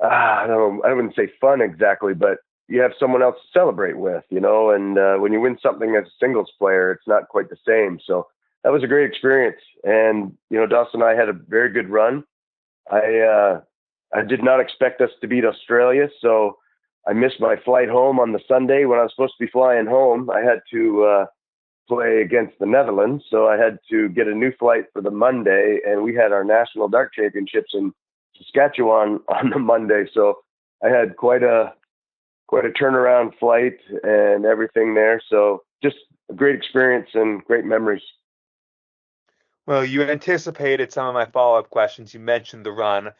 I wouldn't say fun exactly, but you have someone else to celebrate with, And when you win something as a singles player, it's not quite the same. So that was a great experience, and Dawson and I had a very good run. I did not expect us to beat Australia, so I missed my flight home on the Sunday when I was supposed to be flying home. I had to play against the Netherlands, so I had to get a new flight for the Monday, and we had our National Dart Championships in Saskatchewan on the Monday, so I had quite a turnaround flight and everything there. So just a great experience and great memories. Well, you anticipated some of my follow-up questions. You mentioned the run,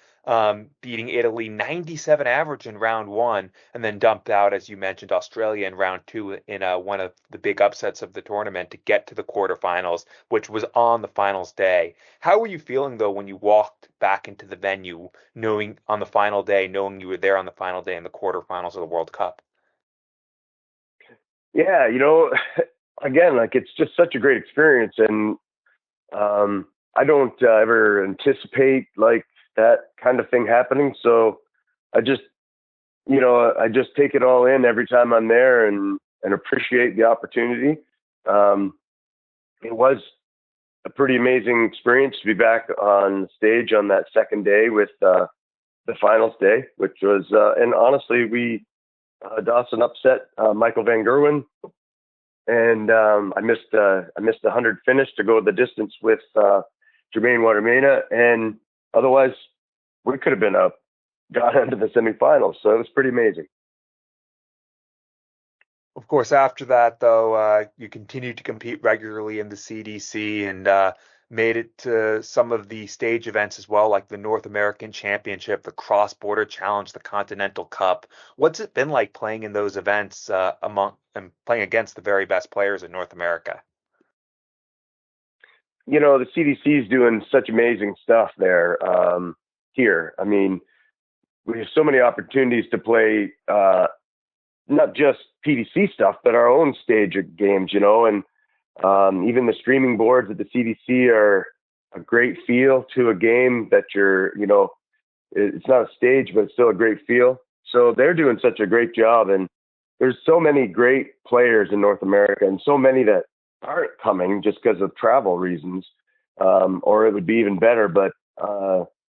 beating Italy 97 average in round one, and then dumped out, as you mentioned, Australia in round two in one of the big upsets of the tournament to get to the quarterfinals, which was on the finals day. How were you feeling, though, when you walked back into the venue, knowing on the final day, knowing you were there on the final day in the quarterfinals of the World Cup? Yeah, again, like it's just such a great experience, and I don't ever anticipate like that kind of thing happening. So I just, I just take it all in every time I'm there and appreciate the opportunity. It was a pretty amazing experience to be back on stage on that second day with the finals day, which was, and honestly, Dawson upset Michael Van Gerwen, and I missed the 100 finish to go the distance with Jermaine Watermena, and otherwise we could have been got into the semifinals. So it was pretty amazing. Of course, after that, though, you continued to compete regularly in the CDC and made it to some of the stage events as well, like the North American Championship, the Cross Border Challenge, the Continental Cup. What's it been like playing in those events and playing against the very best players in North America? The CDC is doing such amazing stuff there here. I mean, we have so many opportunities to play not just PDC stuff, but our own stage games, and even the streaming boards at the CDC are a great feel to a game that it's not a stage, but it's still a great feel. So they're doing such a great job. And there's so many great players in North America and so many that aren't coming just because of travel reasons, or it would be even better. But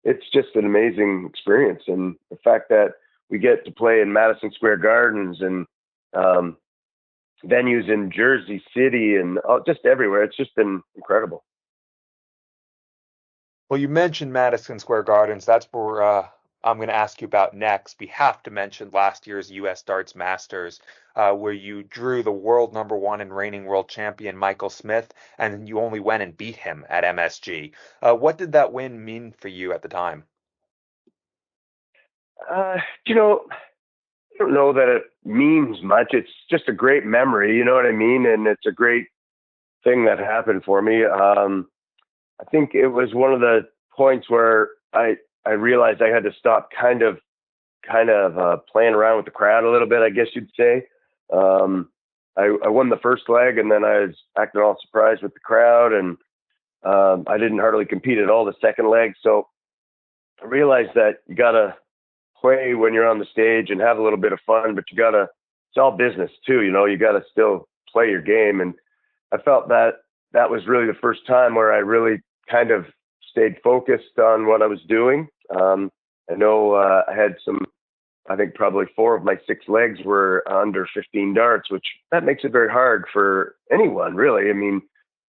it's just an amazing experience. And the fact that we get to play in Madison Square Gardens and venues in Jersey City and just everywhere. It's just been incredible. Well, you mentioned Madison Square Gardens. That's where I'm going to ask you about next. We have to mention last year's U.S. Darts Masters, where you drew the world number one and reigning world champion Michael Smith, and you only went and beat him at MSG. What did that win mean for you at the time? I don't know that it means much. It's just a great memory, you know what I mean? And it's a great thing that happened for me. I think it was one of the points where I realized I had to stop kind of playing around with the crowd a little bit, I guess you'd say. I won the first leg, and then I was acting all surprised with the crowd, and I didn't hardly compete at all the second leg. So I realized that you got to play when you're on the stage and have a little bit of fun, but it's all business too. You got to still play your game. And I felt that was really the first time where I really kind of stayed focused on what I was doing. I know I had I think probably 4 of my 6 legs were under 15 darts, which that makes it very hard for anyone, really. I mean,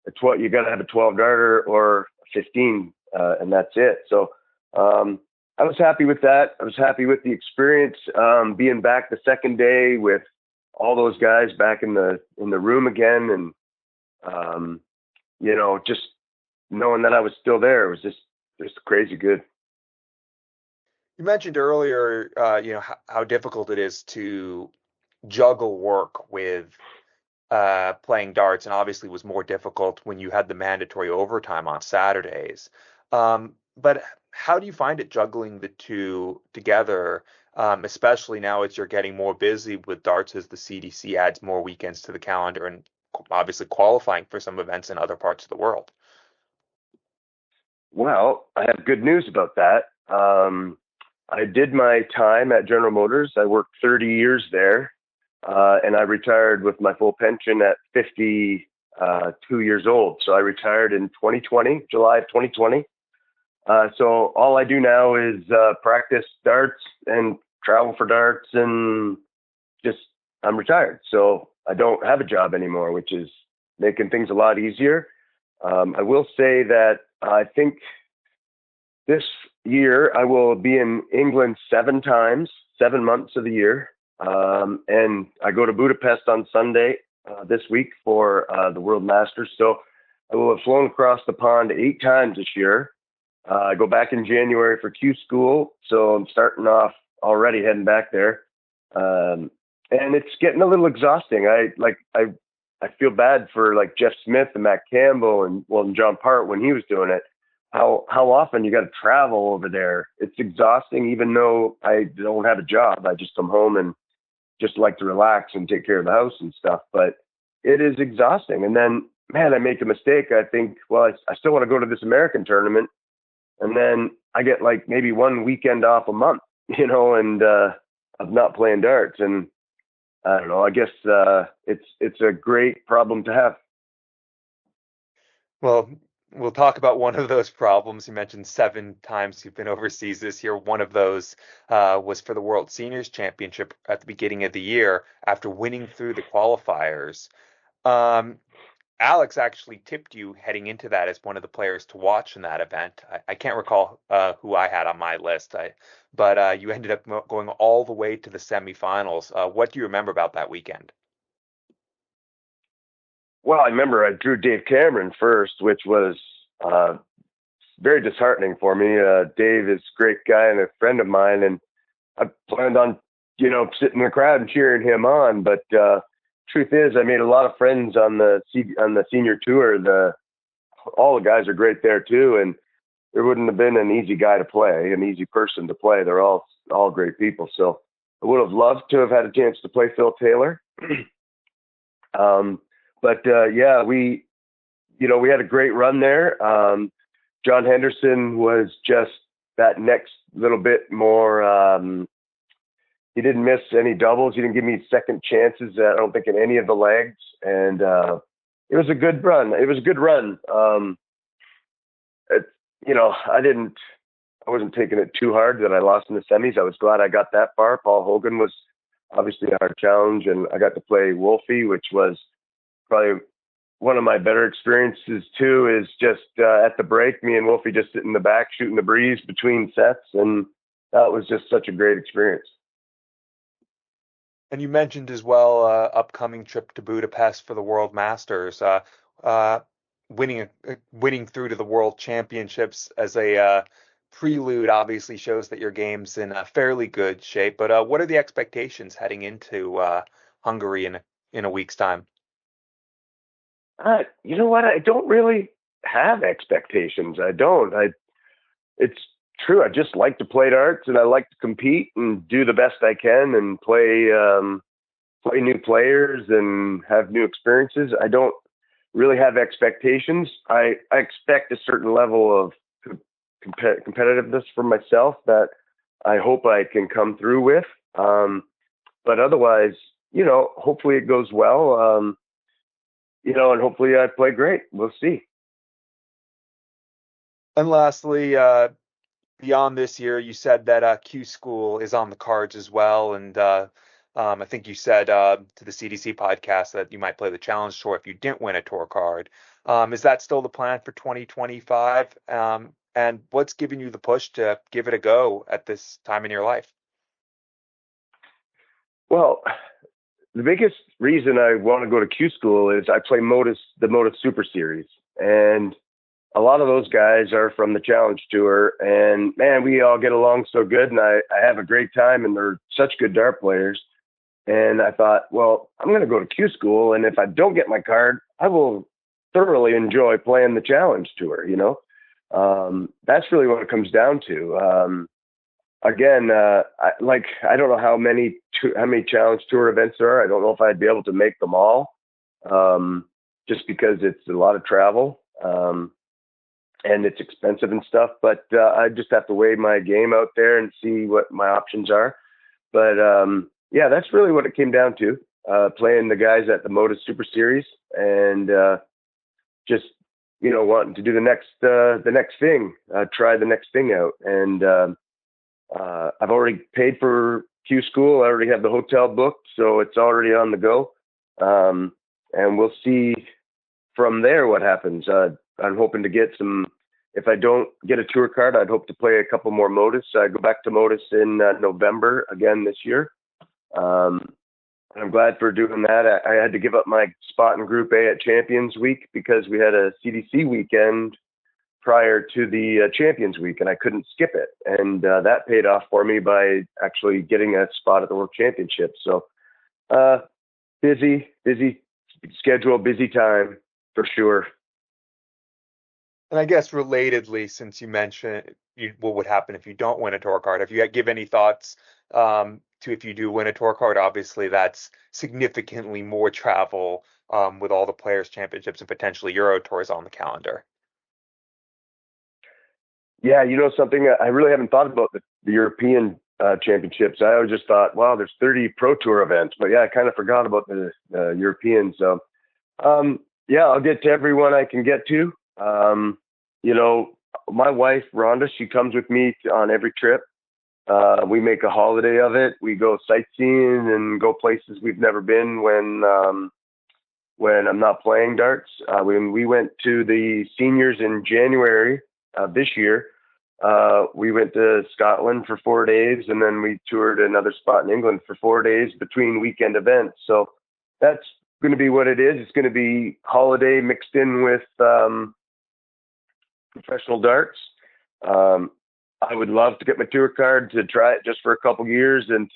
you got to have a 12 darter or 15, and that's it. So I was happy with that. I was happy with the experience, being back the second day with all those guys back in the room again, and just knowing that I was still there, it was just crazy good. You mentioned earlier, how difficult it is to juggle work with playing darts, and obviously was more difficult when you had the mandatory overtime on Saturdays. But how do you find it juggling the two together, especially now as you're getting more busy with darts as the CDC adds more weekends to the calendar and obviously qualifying for some events in other parts of the world? Well, I have good news about that. I did my time at General Motors. I worked 30 years there, and I retired with my full pension at 52 years old. So I retired in July of 2020. So all I do now is practice darts and travel for darts, and I'm retired. So I don't have a job anymore, which is making things a lot easier. I will say that I think this year I will be in England 7 times, 7 months of the year. And I go to Budapest on Sunday this week for the World Masters. So I will have flown across the pond 8 times this year. I go back in January for Q school, so I'm starting off already heading back there. And it's getting a little exhausting. I feel bad for like Jeff Smith and Matt Campbell and John Part when he was doing it. How often you got to travel over there? It's exhausting, even though I don't have a job. I just come home and just like to relax and take care of the house and stuff. But it is exhausting. And then, man, I make a mistake. I think, well, I still want to go to this American tournament. And then I get like maybe one weekend off a month, and of not playing darts. And I don't know. I guess it's a great problem to have. Well, we'll talk about one of those problems. You mentioned 7 times you've been overseas this year. One of those was for the World Seniors Championship at the beginning of the year after winning through the qualifiers. Alex actually tipped you heading into that as one of the players to watch in that event. I can't recall who I had on my list, but you ended up going all the way to the semifinals. What do you remember about that weekend? Well, I remember I drew Dave Cameron first, which was very disheartening for me. Dave is a great guy and a friend of mine, and I planned on, sitting in the crowd and cheering him on. But truth is, I made a lot of friends on the senior tour. All the guys are great there too, and there wouldn't have been an easy guy to play, an easy person to play. They're all great people. So I would have loved to have had a chance to play Phil Taylor. But yeah, we had a great run there. John Henderson was just that next little bit more. He didn't miss any doubles. He didn't give me second chances. I don't think in any of the legs, and it was a good run. I wasn't taking it too hard that I lost in the semis. I was glad I got that far. Paul Hogan was obviously a hard challenge, and I got to play Wolfie, which was probably one of my better experiences too. Is just at the break, me and Wolfie just sitting in the back shooting the breeze between sets, and that was just such a great experience. And you mentioned as well upcoming trip to Budapest for the World Masters, winning through to the World Championships as a prelude obviously shows that your game's in a fairly good shape. But what are the expectations heading into Hungary in a week's time? You know what? I don't really have expectations. It's true. I just like to play darts, and I like to compete and do the best I can and play new players and have new experiences. I don't really have expectations. I expect a certain level of competitiveness from myself that I hope I can come through with. But otherwise, hopefully it goes well. And hopefully I play great. We'll see. And lastly, beyond this year, you said that Q School is on the cards as well. And I think you said to the CDC podcast that you might play the Challenge Tour if you didn't win a tour card. Is that still the plan for 2025? And what's giving you the push to give it a go at this time in your life? Well, the biggest reason I want to go to Q School is I play the Modus Super Series. And a lot of those guys are from the Challenge Tour, and man, we all get along so good, and I have a great time, and they're such good dart players. And I thought, well, I'm going to go to Q School, and if I don't get my card, I will thoroughly enjoy playing the Challenge Tour. That's really what it comes down to. Again, I don't know how many Challenge Tour events there are. I don't know if I'd be able to make them all, just because it's a lot of travel. And it's expensive and stuff, but I just have to weigh my game out there and see what my options are. But yeah, that's really what it came down to, playing the guys at the Modus Super Series and just, wanting to do the next thing, try the next thing out. And I've already paid for Q School. I already have the hotel booked, so it's already on the go. And we'll see from there what happens. I'm hoping to get if I don't get a tour card, I'd hope to play a couple more Modus. I go back to Modus in November again this year. I'm glad for doing that. I had to give up my spot in Group A at Champions Week because we had a CDC weekend prior to the Champions Week, and I couldn't skip it. And that paid off for me by actually getting a spot at the World Championship. So busy schedule, busy time for sure. And I guess relatedly, since you mentioned what would happen if you don't win a tour card, if you give any thoughts to if you do win a tour card, obviously that's significantly more travel with all the Players' Championships and potentially Euro Tours on the calendar. Yeah, something I really haven't thought about the European championships. I always just thought, wow, there's 30 Pro Tour events, but yeah, I kind of forgot about the Europeans. So, yeah, I'll get to everyone I can get to. My wife Rhonda, she comes with me on every trip. We make a holiday of it. We go sightseeing and go places we've never been when I'm not playing darts. When we went to the seniors in January this year, we went to Scotland for 4 days, and then we toured another spot in England for 4 days between weekend events. So that's going to be what it is. It's going to be holiday mixed in with professional darts. I would love to get my tour card to try it just for a couple years, and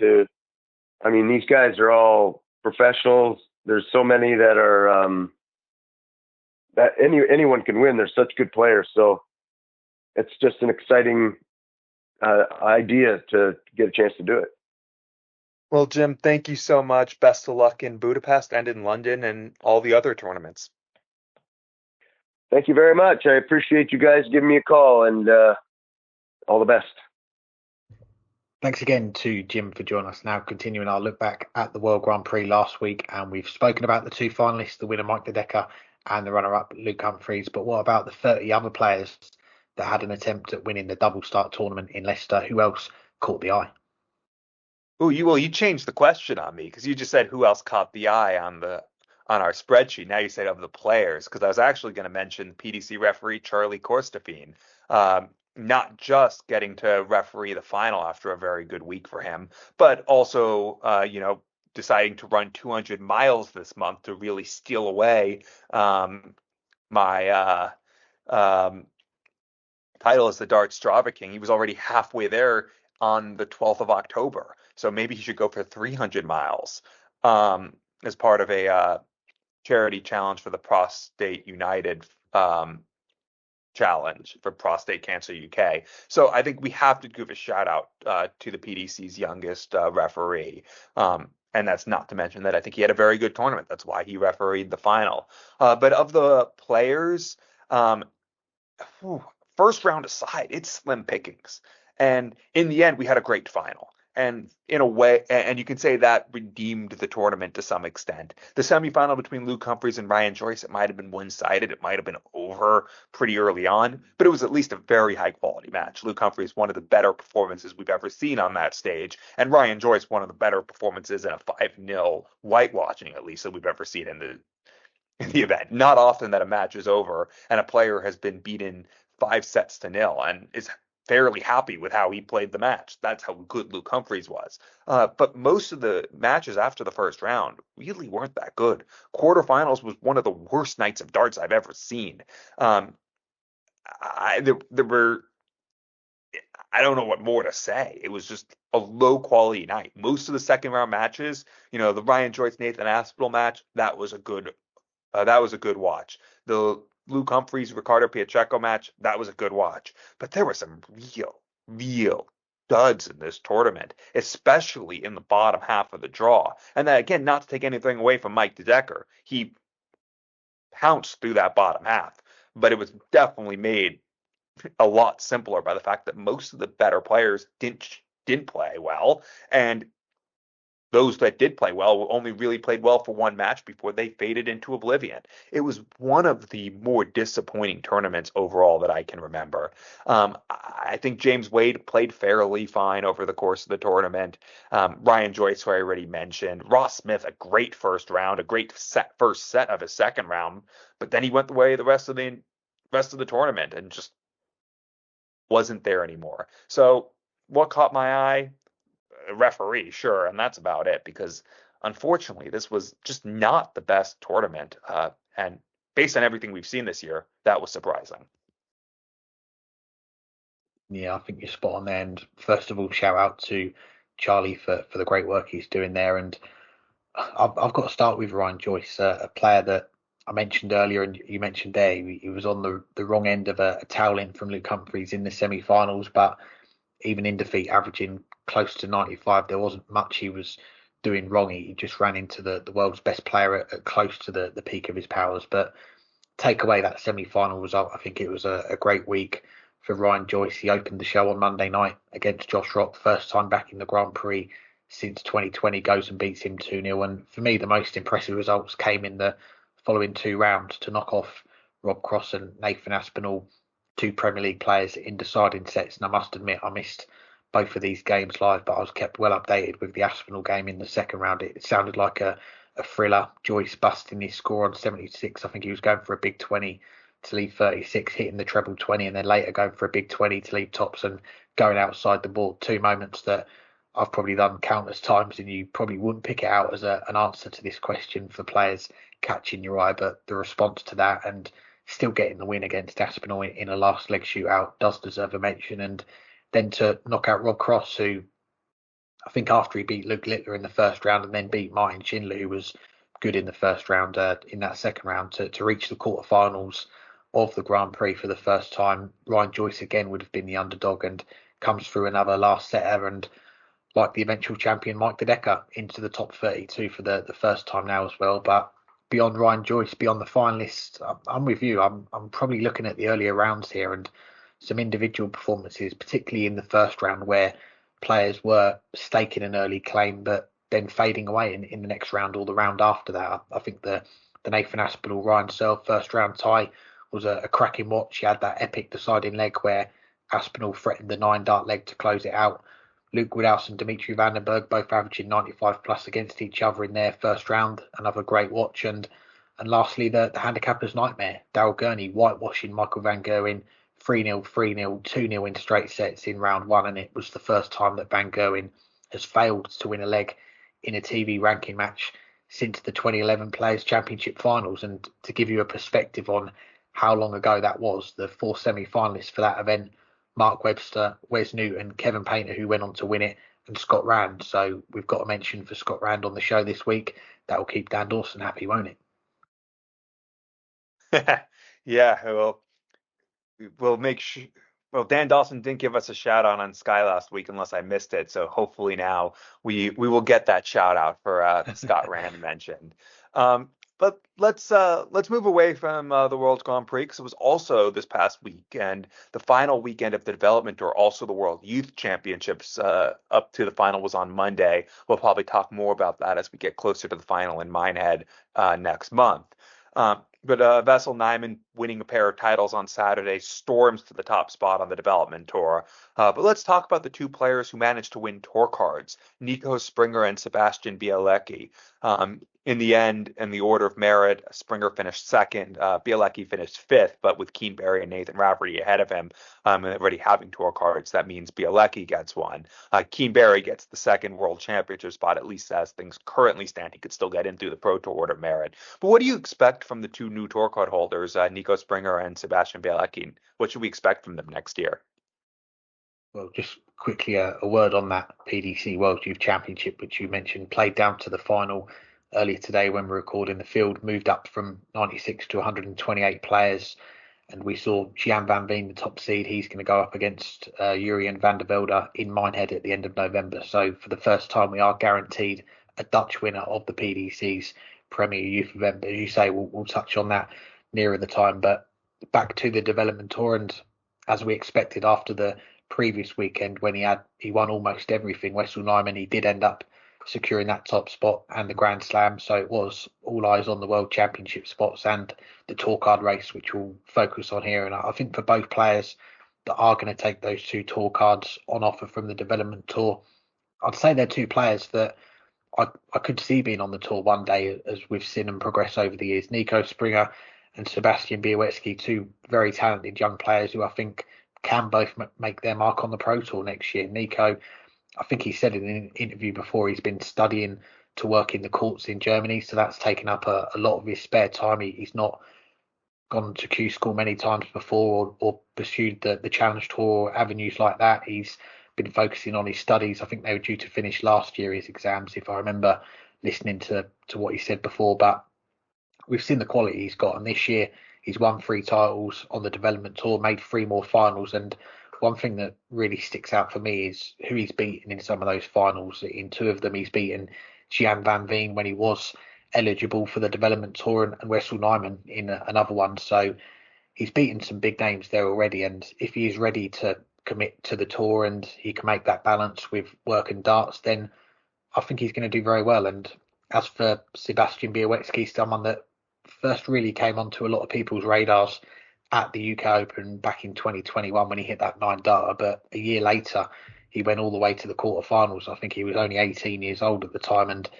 these guys are all professionals. There's so many that are that anyone can win. They're such good players. So it's just an exciting idea to get a chance to do it. Well, Jim, thank you so much. Best of luck in Budapest and in London and all the other tournaments. Thank you very much. I appreciate you guys giving me a call, and all the best. Thanks again to Jim for joining us. Now continuing our look back at the World Grand Prix last week, and we've spoken about the two finalists, the winner Mike De Decker and the runner-up Luke Humphries. But what about the 30 other players that had an attempt at winning the double start tournament in Leicester? Who else caught the eye? Oh, you changed the question on me because you just said who else caught the eye on our spreadsheet. Now you said of the players, because I was actually going to mention PDC referee Charlie Korstefin, not just getting to referee the final after a very good week for him, but also deciding to run 200 miles this month to really steal away my title as the Darts Strava King. He was already halfway there on the 12th of October. So maybe he should go for 300 miles as part of a charity challenge for the Prostate United challenge for Prostate Cancer UK. So I think we have to give a shout out to the PDC's youngest referee. And that's not to mention that I think he had a very good tournament. That's why he refereed the final. But of the players, first round aside, it's slim pickings. And in the end, we had a great final. And in a way, and you can say that redeemed the tournament to some extent. The semifinal between Luke Humphries and Ryan Joyce, it might have been one-sided. It might have been over pretty early on, but it was at least a very high-quality match. Luke Humphries, one of the better performances we've ever seen on that stage, and Ryan Joyce, one of the better performances in a 5-0 whitewashing, at least, that we've ever seen in the event. Not often that a match is over and a player has been beaten 5-0 and is fairly happy with how he played the match. That's how good Luke Humphries was. But most of the matches after the first round really weren't that good. Quarterfinals was one of the worst nights of darts I've ever seen. I don't know what more to say. It was just a low quality night. Most of the second round matches, the Ryan Joyce Nathan Aspinall match, that was a good watch. The Luke Humphries, Ricardo Pacheco match, that was a good watch. But there were some real duds in this tournament, especially in the bottom half of the draw. And that, again, not to take anything away from Mike De Decker. He pounced through that bottom half, but it was definitely made a lot simpler by the fact that most of the better players didn't play well, and those that did play well only really played well for one match before they faded into oblivion. It was one of the more disappointing tournaments overall that I can remember. I think James Wade played fairly fine over the course of the tournament. Ryan Joyce, who I already mentioned. Ross Smith, a great first round, a great first set of his second round, but then he went the way of the rest of the tournament and just wasn't there anymore. So what caught my eye? Referee, sure, and that's about it, because unfortunately, this was just not the best tournament. And based on everything we've seen this year, that was surprising. Yeah, I think you're spot on there. And first of all, shout out to Charlie for the great work he's doing there. And I've got to start with Ryan Joyce, a player that I mentioned earlier, and you mentioned there, he was on the wrong end of a towel in from Luke Humphries in the semi-finals, but even in defeat, averaging close to 95, there wasn't much he was doing wrong. He just ran into the world's best player at close to the peak of his powers. But take away that semi-final result, I think it was a great week for Ryan Joyce. He opened the show on Monday night against Josh Rock, first time back in the Grand Prix since 2020, goes and beats him 2-0. And for me, the most impressive results came in the following two rounds to knock off Rob Cross and Nathan Aspinall, two Premier League players, in deciding sets. And I must admit, I missed both of these games live, but I was kept well updated with the Aspinall game in the second round. It sounded like a thriller. Joyce busting his score on 76. I think he was going for a big 20 to leave 36, hitting the treble 20, and then later going for a big 20 to leave tops and going outside the board. Two moments that I've probably done countless times, and you probably wouldn't pick it out as an answer to this question for players catching your eye, but the response to that and still getting the win against Aspinall in a last leg shootout does deserve a mention. And then to knock out Rob Cross, who I think after he beat Luke Littler in the first round and then beat Martin Schindler, who was good in the first round, in that second round, to reach the quarterfinals of the Grand Prix for the first time. Ryan Joyce again would have been the underdog and comes through another last setter, and like the eventual champion Mike De Decker, into the top 32 for the first time now as well. But beyond Ryan Joyce, beyond the finalists, I'm with you. I'm probably looking at the earlier rounds here and some individual performances, particularly in the first round, where players were staking an early claim but then fading away in the next round or the round after that. I think the Nathan Aspinall Ryan Searle first round tie was a cracking watch. He had that epic deciding leg where Aspinall threatened the 9-dart leg to close it out. Luke Woodhouse and Dimitri Vandenberg both averaging 95 plus against each other in their first round. Another great watch. And lastly, the handicapper's nightmare. Daryl Gurney whitewashing Michael Van Gerwen 3-0, 3-0, 2-0 in straight sets in round one. And it was the first time that Van Gerwen has failed to win a leg in a TV ranking match since the 2011 Players' Championship finals. And to give you a perspective on how long ago that was, the four semi-finalists for that event, Mark Webster, Wes Newton, Kevin Painter, who went on to win it, and Scott Rand. So we've got a mention for Scott Rand on the show this week. That will keep Dan Dawson happy, won't it? Yeah, we'll make sure. Well, Dan Dawson didn't give us a shout out on Sky last week unless I missed it. So hopefully now we will get that shout out for Scott Rand mentioned. But let's move away from the World Grand Prix, because it was also this past week, and the final weekend of the development tour, also the World Youth Championships up to the final was on Monday. We'll probably talk more about that as we get closer to the final in Minehead next month. But Vessel Nyman, winning a pair of titles on Saturday, storms to the top spot on the development tour. But let's talk about the two players who managed to win tour cards, Nico Springer and Sebastian Bielecki. In the end, in the order of merit, Springer finished second, Bielecki finished fifth, but with Keen Barry and Nathan Rafferty ahead of him, already having tour cards, that means Bielecki gets one. Keen Barry gets the second World Championship spot, at least as things currently stand. He could still get in through the Pro Tour order of merit. But what do you expect from the two new tour card holders, Nico Springer and Sebastian Bielecki? What should we expect from them next year? Well, just quickly a word on that PDC World Youth Championship, which you mentioned, played down to the final earlier today when we're recording. The field moved up from 96 to 128 players, and we saw Gian Van Veen, the top seed. He's going to go up against Jurien van der Velde in Minehead at the end of November. So for the first time, we are guaranteed a Dutch winner of the PDC's Premier Youth event. But as you say, we'll touch on that nearer the time. But back to the development tour, and as we expected after the previous weekend when he won almost everything, Wessel Nyman, he did end up securing that top spot and the Grand Slam. So it was all eyes on the World Championship spots and the tour card race, which we'll focus on here. And I think for both players that are going to take those two tour cards on offer from the development tour, I'd say they're two players that I could see being on the tour one day, as we've seen them progress over the years. Nico Springer and Sebastian Bielecki, two very talented young players who I think can both make their mark on the Pro Tour next year. Nico, I think he said in an interview before, he's been studying to work in the courts in Germany, so that's taken up a lot of his spare time. He's not gone to Q school many times before, or pursued the challenge tour or avenues like that. He's been focusing on his studies. I think they were due to finish last year, his exams, if I remember listening to what he said before. But we've seen the quality he's got, and this year he's won 3 titles on the development tour, made 3 more finals. And one thing that really sticks out for me is who he's beaten in some of those finals. In 2 of them, he's beaten Gian Van Veen when he was eligible for the development tour, and Wessel Nijman in another one. So he's beaten some big names there already. And if he is ready to commit to the tour and he can make that balance with work and darts, then I think he's going to do very well. And as for Sebastian Białecki, someone that first really came onto a lot of people's radars at the UK Open back in 2021 when he hit that 9 darter, but a year later he went all the way to the quarterfinals. I think he was only 18 years old at the time, and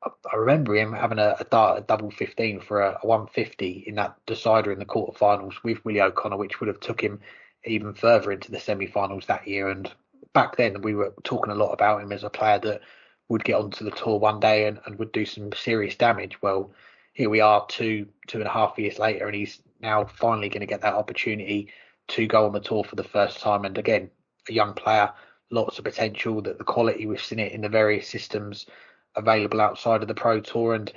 I remember him having a dart at double 15 for a 150 in that decider in the quarterfinals with Willie O'Connor, which would have took him even further into the semi-finals that year. And back then we were talking a lot about him as a player that would get onto the tour one day and would do some serious damage. Well, here we are 2.5 years later, and he's now finally going to get that opportunity to go on the tour for the first time. And again, a young player, lots of potential, that the quality we've seen it in the various systems available outside of the Pro Tour. And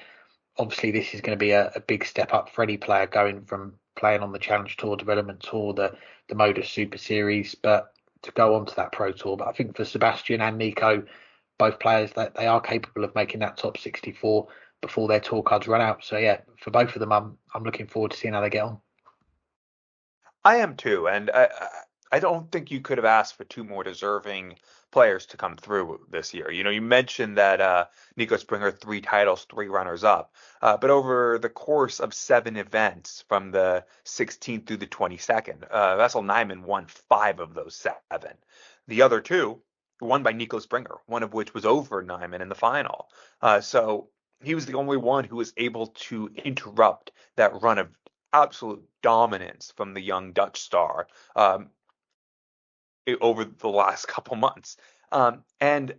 obviously this is going to be a big step up for any player going from playing on the Challenge Tour, Development Tour, the Modus Super Series, but to go on to that Pro Tour. But I think for Sebastian and Nico, both players, that they are capable of making that top 64 before their tour cards run out. So yeah, for both of them, I'm looking forward to seeing how they get on. I am too, and I don't think you could have asked for 2 more deserving players to come through this year. You mentioned that Nico Springer, 3 titles, 3 runners up, but over the course of 7 events from the 16th through the 22nd, Wessel Nijman won 5 of those 7. The other 2 were won by Nico Springer, one of which was over Nijman in the final. So he was the only one who was able to interrupt that run of absolute dominance from the young Dutch star over the last couple months. And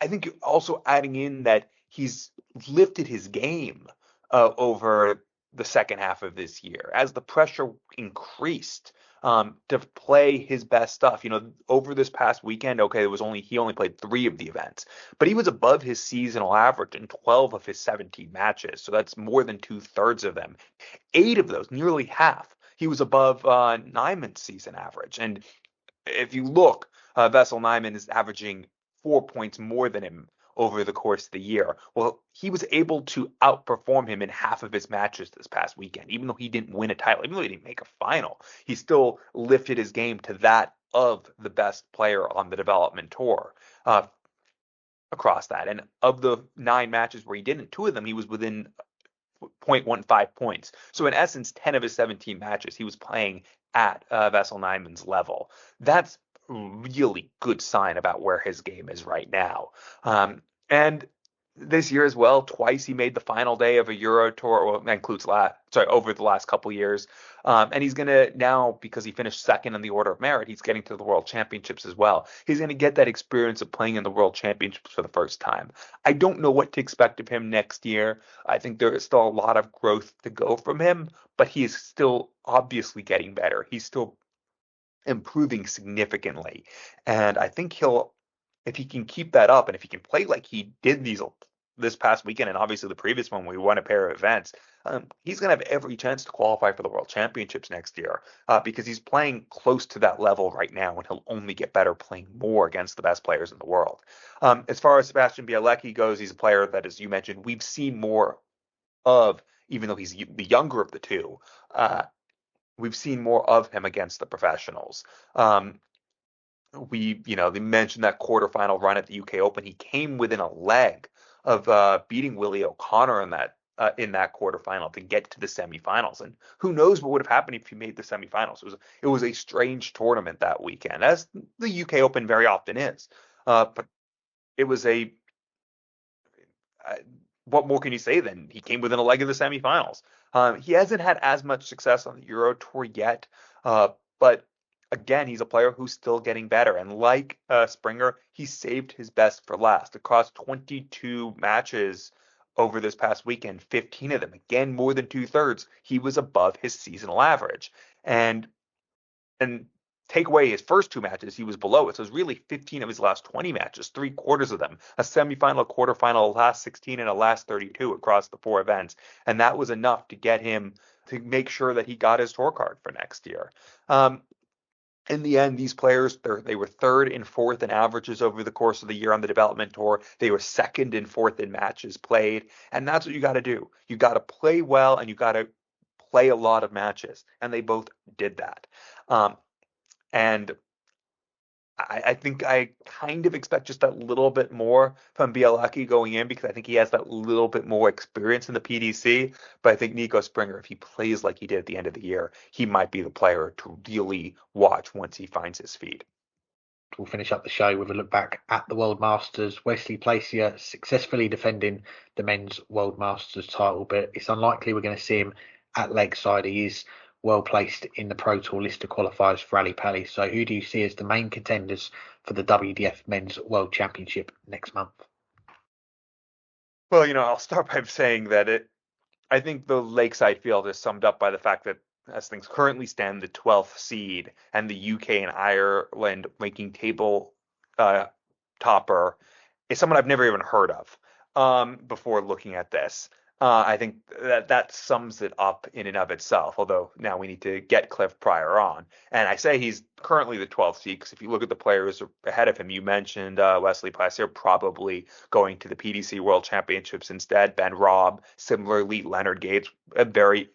I think also adding in that he's lifted his game over the second half of this year as the pressure increased to play his best stuff. Over this past weekend, okay, he only played 3 of the events, but he was above his seasonal average in 12 of his 17 matches. So that's more than 2/3 of them. 8 of those, nearly half, he was above Nijman's season average. And if you look, Wessel Nijman is averaging 4 points more than him over the course of the year. Well, he was able to outperform him in half of his matches this past weekend, even though he didn't win a title, even though he didn't make a final. He still lifted his game to that of the best player on the development tour across that. And of the 9 matches where he didn't, 2 of them he was within 0.15 points. So in essence, 10 of his 17 matches, he was playing at Wessel Nijman's level. That's a really good sign about where his game is right now. And this year as well, twice he made the final day of a Euro Tour, well, that includes over the last couple years. And he's going to now, because he finished second in the order of merit, he's getting to the World Championships as well. He's going to get that experience of playing in the World Championships for the first time. I don't know what to expect of him next year. I think there is still a lot of growth to go from him, but he is still obviously getting better. He's still improving significantly. And I think if he can keep that up, and if he can play like he did this past weekend, and obviously the previous one, we won a pair of events, he's going to have every chance to qualify for the World Championships next year because he's playing close to that level right now, and he'll only get better playing more against the best players in the world. As far as Sebastian Białecki goes, he's a player that, as you mentioned, we've seen more of, even though he's the younger of the 2. We've seen more of him against the professionals. They mentioned that quarterfinal run at the UK Open. He came within a leg of beating Willie O'Connor in that quarterfinal to get to the semifinals. And who knows what would have happened if he made the semifinals. It was a strange tournament that weekend, as the UK Open very often is. But it was what more can you say then? He came within a leg of the semifinals. He hasn't had as much success on the Euro Tour yet, but again, he's a player who's still getting better. And like Springer, he saved his best for last. Across 22 matches over this past weekend, 15 of them, again, more than 2/3, he was above his seasonal average. And take away his first 2 matches, he was below it. So it's really 15 of his last 20 matches, 3/4 of them, a semifinal, a quarterfinal, a last 16, and a last 32 across the 4 events. And that was enough to get him to make sure that he got his tour card for next year. In the end, these players, they were 3rd and 4th in averages over the course of the year on the development tour. They were 2nd and 4th in matches played. And that's what you got to do. You got to play well, and you got to play a lot of matches. And they both did that. And I think I kind of expect just a little bit more from Bielacki going in, because I think he has that little bit more experience in the PDC. But I think Nico Springer, if he plays like he did at the end of the year, he might be the player to really watch once he finds his feet. We'll finish up the show with a look back at the World Masters. Wesley Placier successfully defending the men's World Masters title, but it's unlikely we're going to see him at Lakeside. He is well placed in the Pro Tour list of qualifiers for Rally Pally. So who do you see as the main contenders for the WDF Men's World Championship next month? Well, I'll start by saying that I think the Lakeside field is summed up by the fact that, as things currently stand, the 12th seed and the UK and Ireland ranking table topper is someone I've never even heard of before looking at this. I think that sums it up in and of itself, although now we need to get Cliff Pryor on. And I say he's currently the 12th seed because if you look at the players ahead of him, you mentioned Wesley Placier probably going to the PDC World Championships instead. Ben Robb, similarly, Leonard Gates,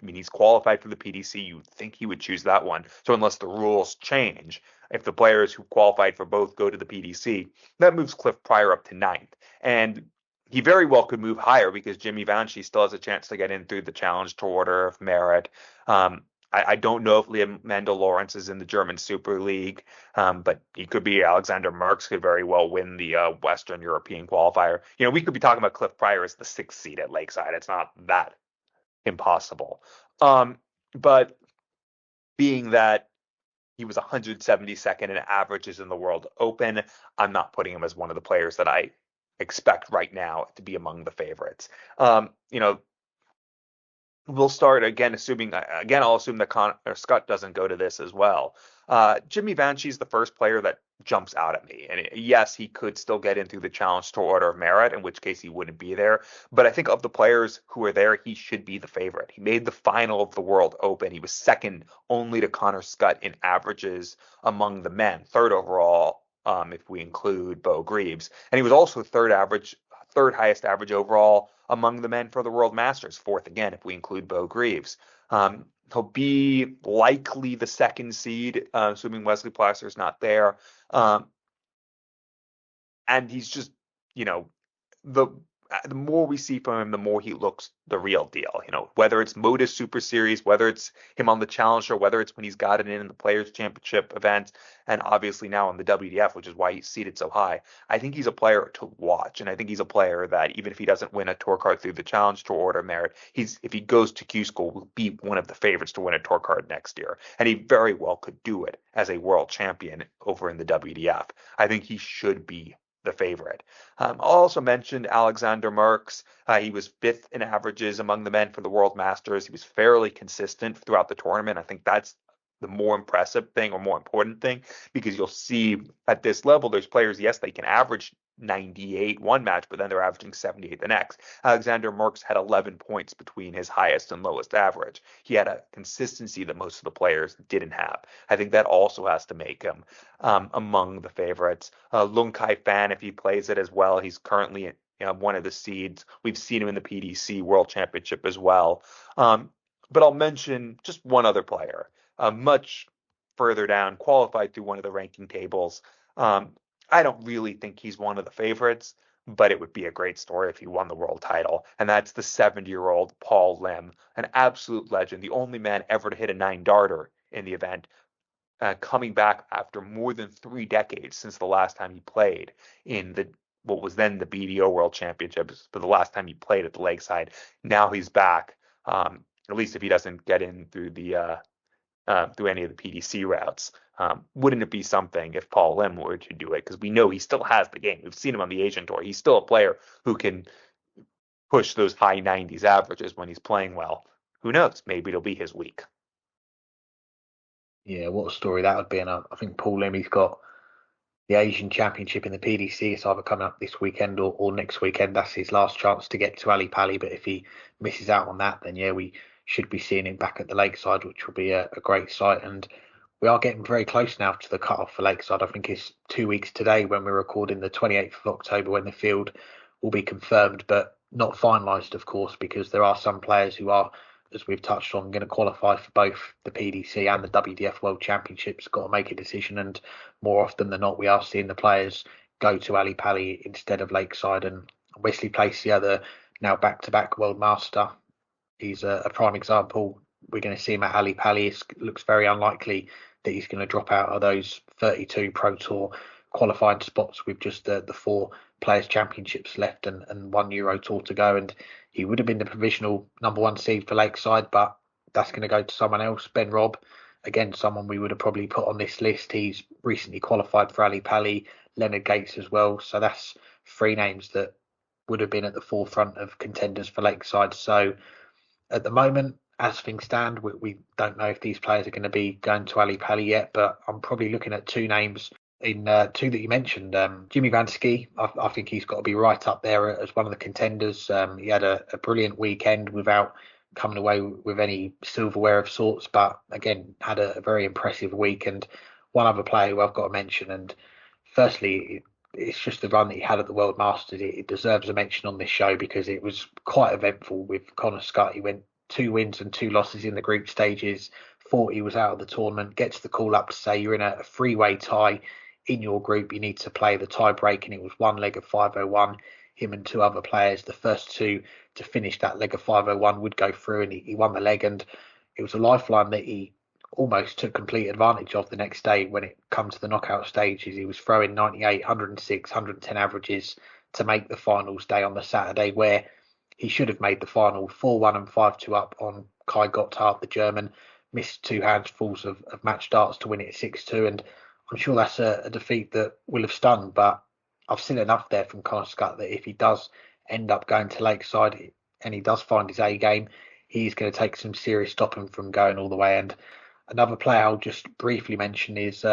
he's qualified for the PDC. You'd think he would choose that one. So unless the rules change, if the players who qualified for both go to the PDC, that moves Cliff Pryor up to 9th. And he very well could move higher because Jimmy Vanchi still has a chance to get in through the Challenge Tour Order of Merit. I don't know if Liam Mendel Lawrence is in the German Super League, but he could be. Alexander Merckx could very well win the Western European qualifier. We could be talking about Cliff Pryor as the 6th seed at Lakeside. It's not that impossible. But being that he was 172nd in averages in the World Open, I'm not putting him as one of the players that I expect right now to be among the favorites. We'll start again, I'll assume that Scott doesn't go to this as well. Jimmy Vanchi's the first player that jumps out at me. And yes, he could still get in through the Challenge Tour Order of Merit, in which case he wouldn't be there. But I think of the players who are there, he should be the favorite. He made the final of the World Open. He was second only to Connor Scott in averages among the men, 3rd overall, if we include Bo Greaves. And he was also third highest average overall among the men for the World Masters, 4th again if we include Bo Greaves. He'll be likely the 2nd seed, assuming Wesley Placer is not there. And he's just, the more we see from him, the more he looks the real deal. Whether it's Modus Super Series, whether it's him on the Challenger, whether it's when he's got it in the Players Championship event, and obviously now on the WDF, which is why he's seated so high. I think he's a player to watch, and I think he's a player that even if he doesn't win a tour card through the Challenge Tour Order of Merit, if he goes to Q School, will be one of the favorites to win a tour card next year, and he very well could do it as a world champion over in the WDF. I think he should be the favorite. I'll also mention Alexander Merckx. He was 5th in averages among the men for the World Masters. He was fairly consistent throughout the tournament. I think that's the more impressive thing or more important thing, because you'll see at this level, there's players, yes, they can average 98 one match, but then they're averaging 78 the next. Alexander Merckx had 11 points between his highest and lowest average. He had a consistency that most of the players didn't have. I think that also has to make him among the favorites. Lung Kai Fan, if he plays it as well, he's currently one of the seeds. We've seen him in the PDC World Championship as well. But I'll mention just one other player, much further down, qualified through one of the ranking tables. I don't really think he's one of the favorites, but it would be a great story if he won the world title. And that's the 70-year-old Paul Lim, an absolute legend, the only man ever to hit a 9-darter in the event, coming back after more than 3 decades since the last time he played in what was then the BDO World Championships, but the last time he played at the Lakeside. Now he's back, at least if he doesn't get in through the through any of the PDC routes. Wouldn't it be something if Paul Lim were to do it? Because we know he still has the game. We've seen him on the Asian Tour. He's still a player who can push those high 90s averages when he's playing well. Who knows? Maybe it'll be his week. Yeah, what a story that would be. And I think Paul Lim, he's got the Asian Championship in the PDC. It's either coming up this weekend or next weekend. That's his last chance to get to Ali Pali. But if he misses out on that, then yeah, we should be seeing him back at the Lakeside, which will be a great sight. And we are getting very close now to the cut-off for Lakeside. I think it's 2 weeks today when we're recording, the 28th of October, when the field will be confirmed, but not finalised, of course, because there are some players who are, as we've touched on, going to qualify for both the PDC and the WDF World Championships. Got to make a decision, and more often than not, we are seeing the players go to Ali Pali instead of Lakeside. And Wesley Place, the other now back-to-back World Master, he's a prime example. We're going to see him at Ali Pali. It looks very unlikely that he's going to drop out of those 32 Pro Tour qualifying spots with just the 4 Players' Championships left and 1 Euro Tour to go. And he would have been the provisional #1 seed for Lakeside, but that's going to go to someone else. Ben Robb, again, someone we would have probably put on this list. He's recently qualified for Ali Pali. Leonard Gates as well. So that's 3 names that would have been at the forefront of contenders for Lakeside. So at the moment, as things stand, we don't know if these players are going to be going to Ali Pali yet, but I'm probably looking at 2 names in 2 that you mentioned. Jimmy Van Ski, I think he's got to be right up there as one of the contenders. He had a brilliant weekend without coming away with any silverware of sorts, but again, had a very impressive week. And one other player who I've got to mention, and firstly, it's just the run that he had at the World Masters. It deserves a mention on this show because it was quite eventful with Connor Scott. He went 2 wins and 2 losses in the group stages. Thought he was out of the tournament. Gets the call up to say you're in a 3-way tie in your group. You need to play the tie break, and it was 1 leg of 501. Him and 2 other players, the first 2 to finish that leg of 501 would go through, and he won the leg. And it was a lifeline that he almost took complete advantage of the next day when it comes to the knockout stages. He was throwing 98, 106, 110 averages to make the finals day on the Saturday, where he should have made the final 4-1 and 5-2 up on Kai Gotthard, the German. Missed 2 handsfuls of match darts to win it 6-2. And I'm sure that's a defeat that will have stunned, but I've seen enough there from Connor Scott that if he does end up going to Lakeside and he does find his A game, he's going to take some serious stopping from going all the way. And another player I'll just briefly mention is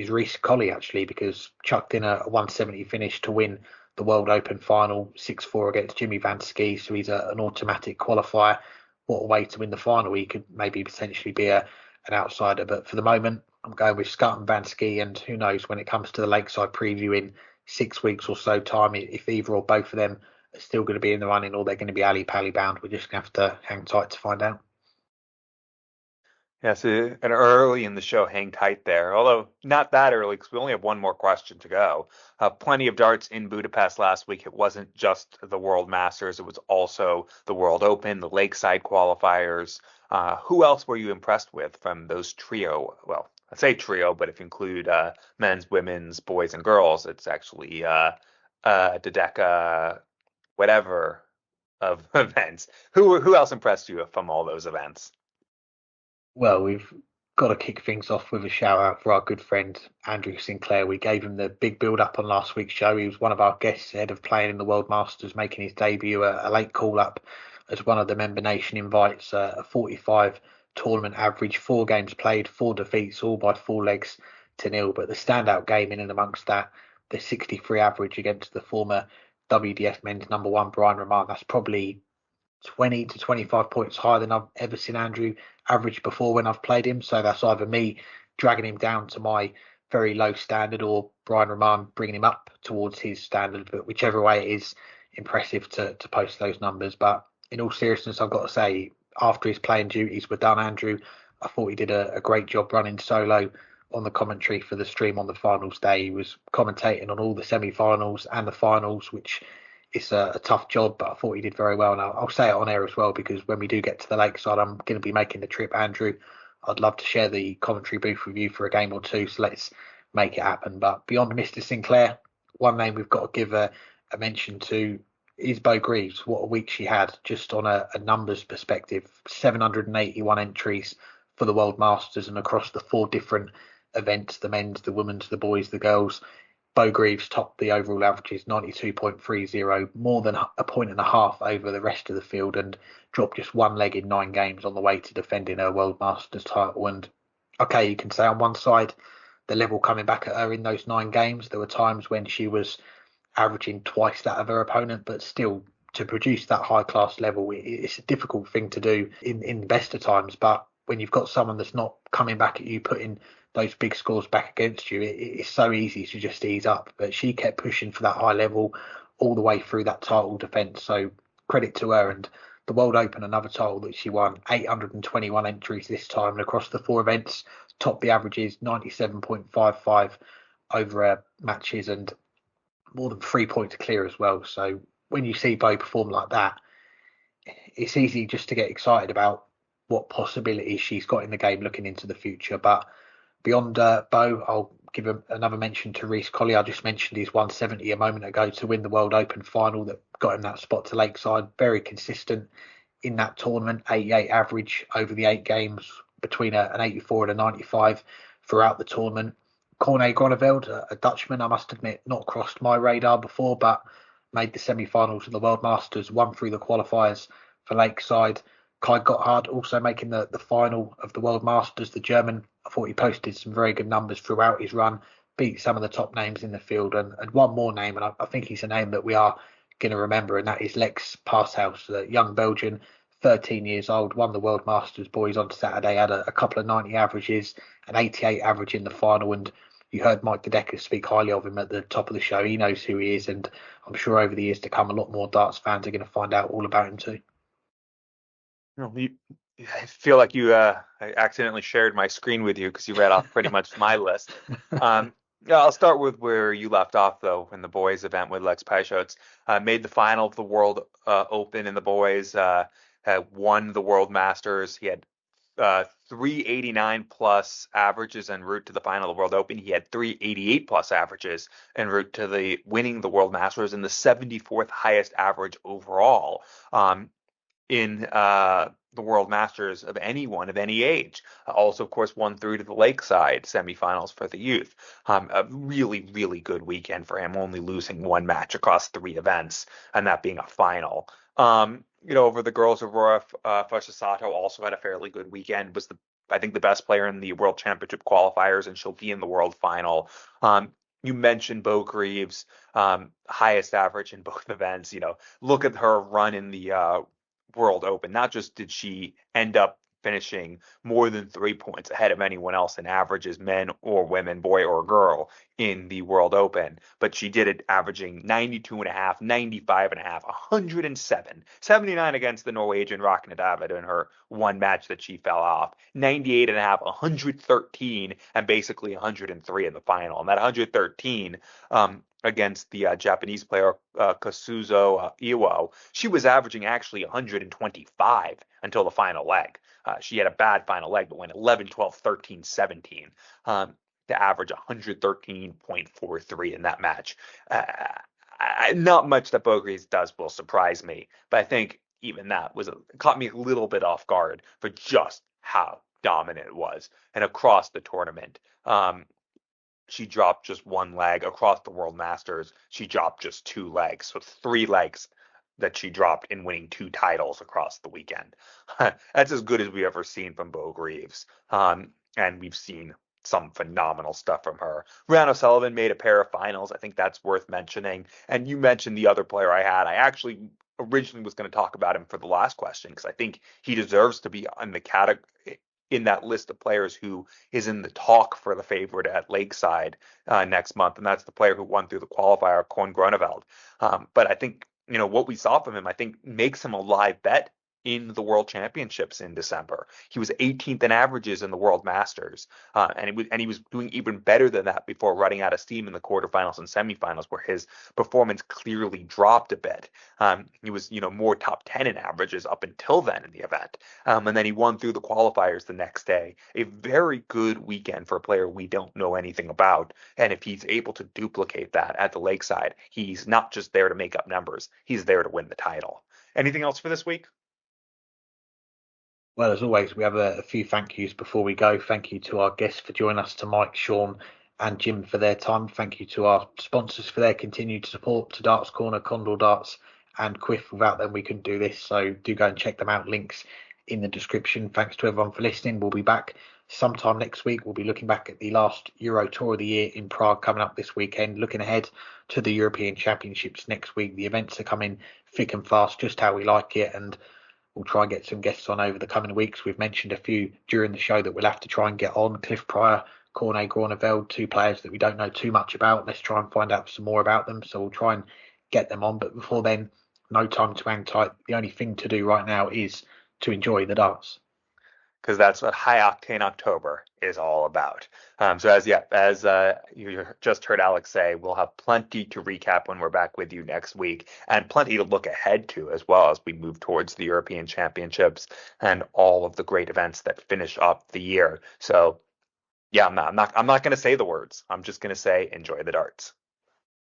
Reece Colley, actually, because chucked in a 170 finish to win the World Open final, 6-4 against Jimmy Van Ski. So he's an automatic qualifier. What a way to win the final. He could maybe potentially be an outsider. But for the moment, I'm going with Scott and Van Ski. And who knows, when it comes to the Lakeside preview in 6 weeks or so time, if either or both of them are still going to be in the running or they're going to be Ali Pali bound, we're just going to have to hang tight to find out. Yeah, so an early in the show, hang tight there. Although not that early because we only have 1 more question to go. Plenty of darts in Budapest last week. It wasn't just the World Masters. It was also the World Open, the Lakeside qualifiers. Who else were you impressed with from those trio? Well, I say trio, but if you include men's, women's, boys, and girls, it's actually De Decker, whatever of events. Who else impressed you from all those events? Well, we've got to kick things off with a shout out for our good friend Andrew Sinclair. We gave him the big build up on last week's show. He was one of our guests ahead of playing in the World Masters, making his debut, a late call up as one of the member nation invites, a 45 tournament average, 4 games played, 4 defeats, all by 4 legs to nil. But the standout game in and amongst that, the 63 average against the former WDF men's #1 Brian Roman. That's probably 20 to 25 points higher than I've ever seen Andrew average before when I've played him. So that's either me dragging him down to my very low standard or Brian Roman bringing him up towards his standard. But whichever way, it is impressive to post those numbers. But in all seriousness, I've got to say, after his playing duties were done, Andrew, I thought he did a great job running solo on the commentary for the stream on the finals day. He was commentating on all the semi-finals and the finals, which it's a tough job, but I thought he did very well. And I'll say it on air as well, because when we do get to the Lakeside, I'm going to be making the trip. Andrew, I'd love to share the commentary booth with you for a game or 2, so let's make it happen. But beyond Mr. Sinclair, one name we've got to give a mention to is Bo Greaves. What a week she had, just on a numbers perspective. 781 entries, for the World Masters and across the 4 different events, the men's, the women's, the boys, the girls. Bo Greaves topped the overall averages, 92.30, more than a point and a half over the rest of the field, and dropped just 1 leg in 9 games on the way to defending her World Masters title. And okay, you can say on one side, the level coming back at her in those 9 games, there were times when she was averaging twice that of her opponent, but still, to produce that high class level, it's a difficult thing to do in the best of times. But when you've got someone that's not coming back at you, putting those big scores back against you, it's so easy to just ease up. But she kept pushing for that high level all the way through that title defence. So credit to her. And the World Open, another title that she won, 821 entries this time, and across the 4 events, topped the averages, 97.55 over her matches, and more than 3 points clear as well. So when you see Bo perform like that, it's easy just to get excited about what possibilities she's got in the game looking into the future. But beyond Bo, I'll give another mention to Reece Colley. I just mentioned his 170 a moment ago to win the World Open final that got him that spot to Lakeside. Very consistent in that tournament, 88 average over the 8 games, between an 84 and a 95 throughout the tournament. Corné Groneveld, a Dutchman, I must admit, not crossed my radar before, but made the semi-finals of the World Masters, won through the qualifiers for Lakeside. Kai Gotthard also making the final of the World Masters. The German, I thought he posted some very good numbers throughout his run, beat some of the top names in the field. And one more name, and I think he's a name that we are going to remember, and that is Lex Passhaus, the young Belgian, 13 years old, won the World Masters boys on Saturday, had a couple of 90 averages, an 88 average in the final. And you heard Mike De Decker speak highly of him at the top of the show. He knows who he is, and I'm sure over the years to come, a lot more darts fans are going to find out all about him too. I feel like I accidentally shared my screen with you because you read off pretty much my list. Yeah, I'll start with where you left off, though, in the boys event with Lex Passhaus. Made the final of the World Open in the boys, won the World Masters. He had 389 plus averages en route to the final of the World Open. He had 388 plus averages en route to the winning the World Masters, and the 74th highest average overall in the World Masters of anyone of any age. Also, of course, won through to the Lakeside semifinals for the youth. A really, really good weekend for him, only losing 1 match across 3 events, and that being a final. Over the girls, Aurora Fascisato also had a fairly good weekend, was I think the best player in the World Championship qualifiers, and she'll be in the World Final. You mentioned Bo Greaves, highest average in both events. Look at her run in the World Open. Not just did she end up finishing more than 3 points ahead of anyone else in averages, men or women, boy or girl, in the World Open, but she did it averaging 92.5, 95.5, 107, 79 against the Norwegian Rakne David in her 1 match that she fell off, 98.5, 113, and basically 103 in the final. And that 113 against the Japanese player Kazuzo Iwo, she was averaging actually 125 until the final leg. She had a bad final leg, but went 11, 12, 13, 17 to average 113.43 in that match. Not much that Bo Greaves does will surprise me, but I think even that caught me a little bit off guard for just how dominant it was. And across the tournament, she dropped just 1 leg. Across the World Masters, she dropped just 2 legs. So 3 legs that she dropped in winning 2 titles across the weekend. That's as good as we've ever seen from Bo Greaves. And we've seen some phenomenal stuff from her. Ryan O'Sullivan made a pair of finals. I think that's worth mentioning. And you mentioned the other player I had. I actually originally was going to talk about him for the last question because I think he deserves to be in the category, in that list of players who is in the talk for the favorite at Lakeside next month. And that's the player who won through the qualifier, Corn Groneveld. But I think, what we saw from him, I think makes him a live bet in the World Championships in December. He was 18th in averages in the World Masters, and he was doing even better than that before running out of steam in the quarterfinals and semifinals, where his performance clearly dropped a bit. He was, more top 10 in averages up until then in the event, and then he won through the qualifiers the next day. A very good weekend for a player we don't know anything about, and if he's able to duplicate that at the Lakeside, he's not just there to make up numbers, he's there to win the title. Anything else for this week? Well, as always, we have a few thank yous before we go. Thank you to our guests for joining us, to Mike, Sean, and Jim for their time. Thank you to our sponsors for their continued support, to Darts Corner, Condor Darts, and Quiff. Without them, we couldn't do this. So do go and check them out. Links in the description. Thanks to everyone for listening. We'll be back sometime next week. We'll be looking back at the last Euro Tour of the year in Prague coming up this weekend. Looking ahead to the European Championships next week. The events are coming thick and fast, just how we like it. And we'll try and get some guests on over the coming weeks. We've mentioned a few during the show that we'll have to try and get on. Cliff Pryor, Cornet Groeneveld, two players that we don't know too much about. Let's try and find out some more about them. So we'll try and get them on. But before then, no time to hang tight. The only thing to do right now is to enjoy the darts. Because that's what High Octane October is all about. So as you just heard Alex say, we'll have plenty to recap when we're back with you next week, and plenty to look ahead to as well as we move towards the European Championships and all of the great events that finish up the year. So yeah, I'm not going to say the words. I'm just going to say enjoy the darts.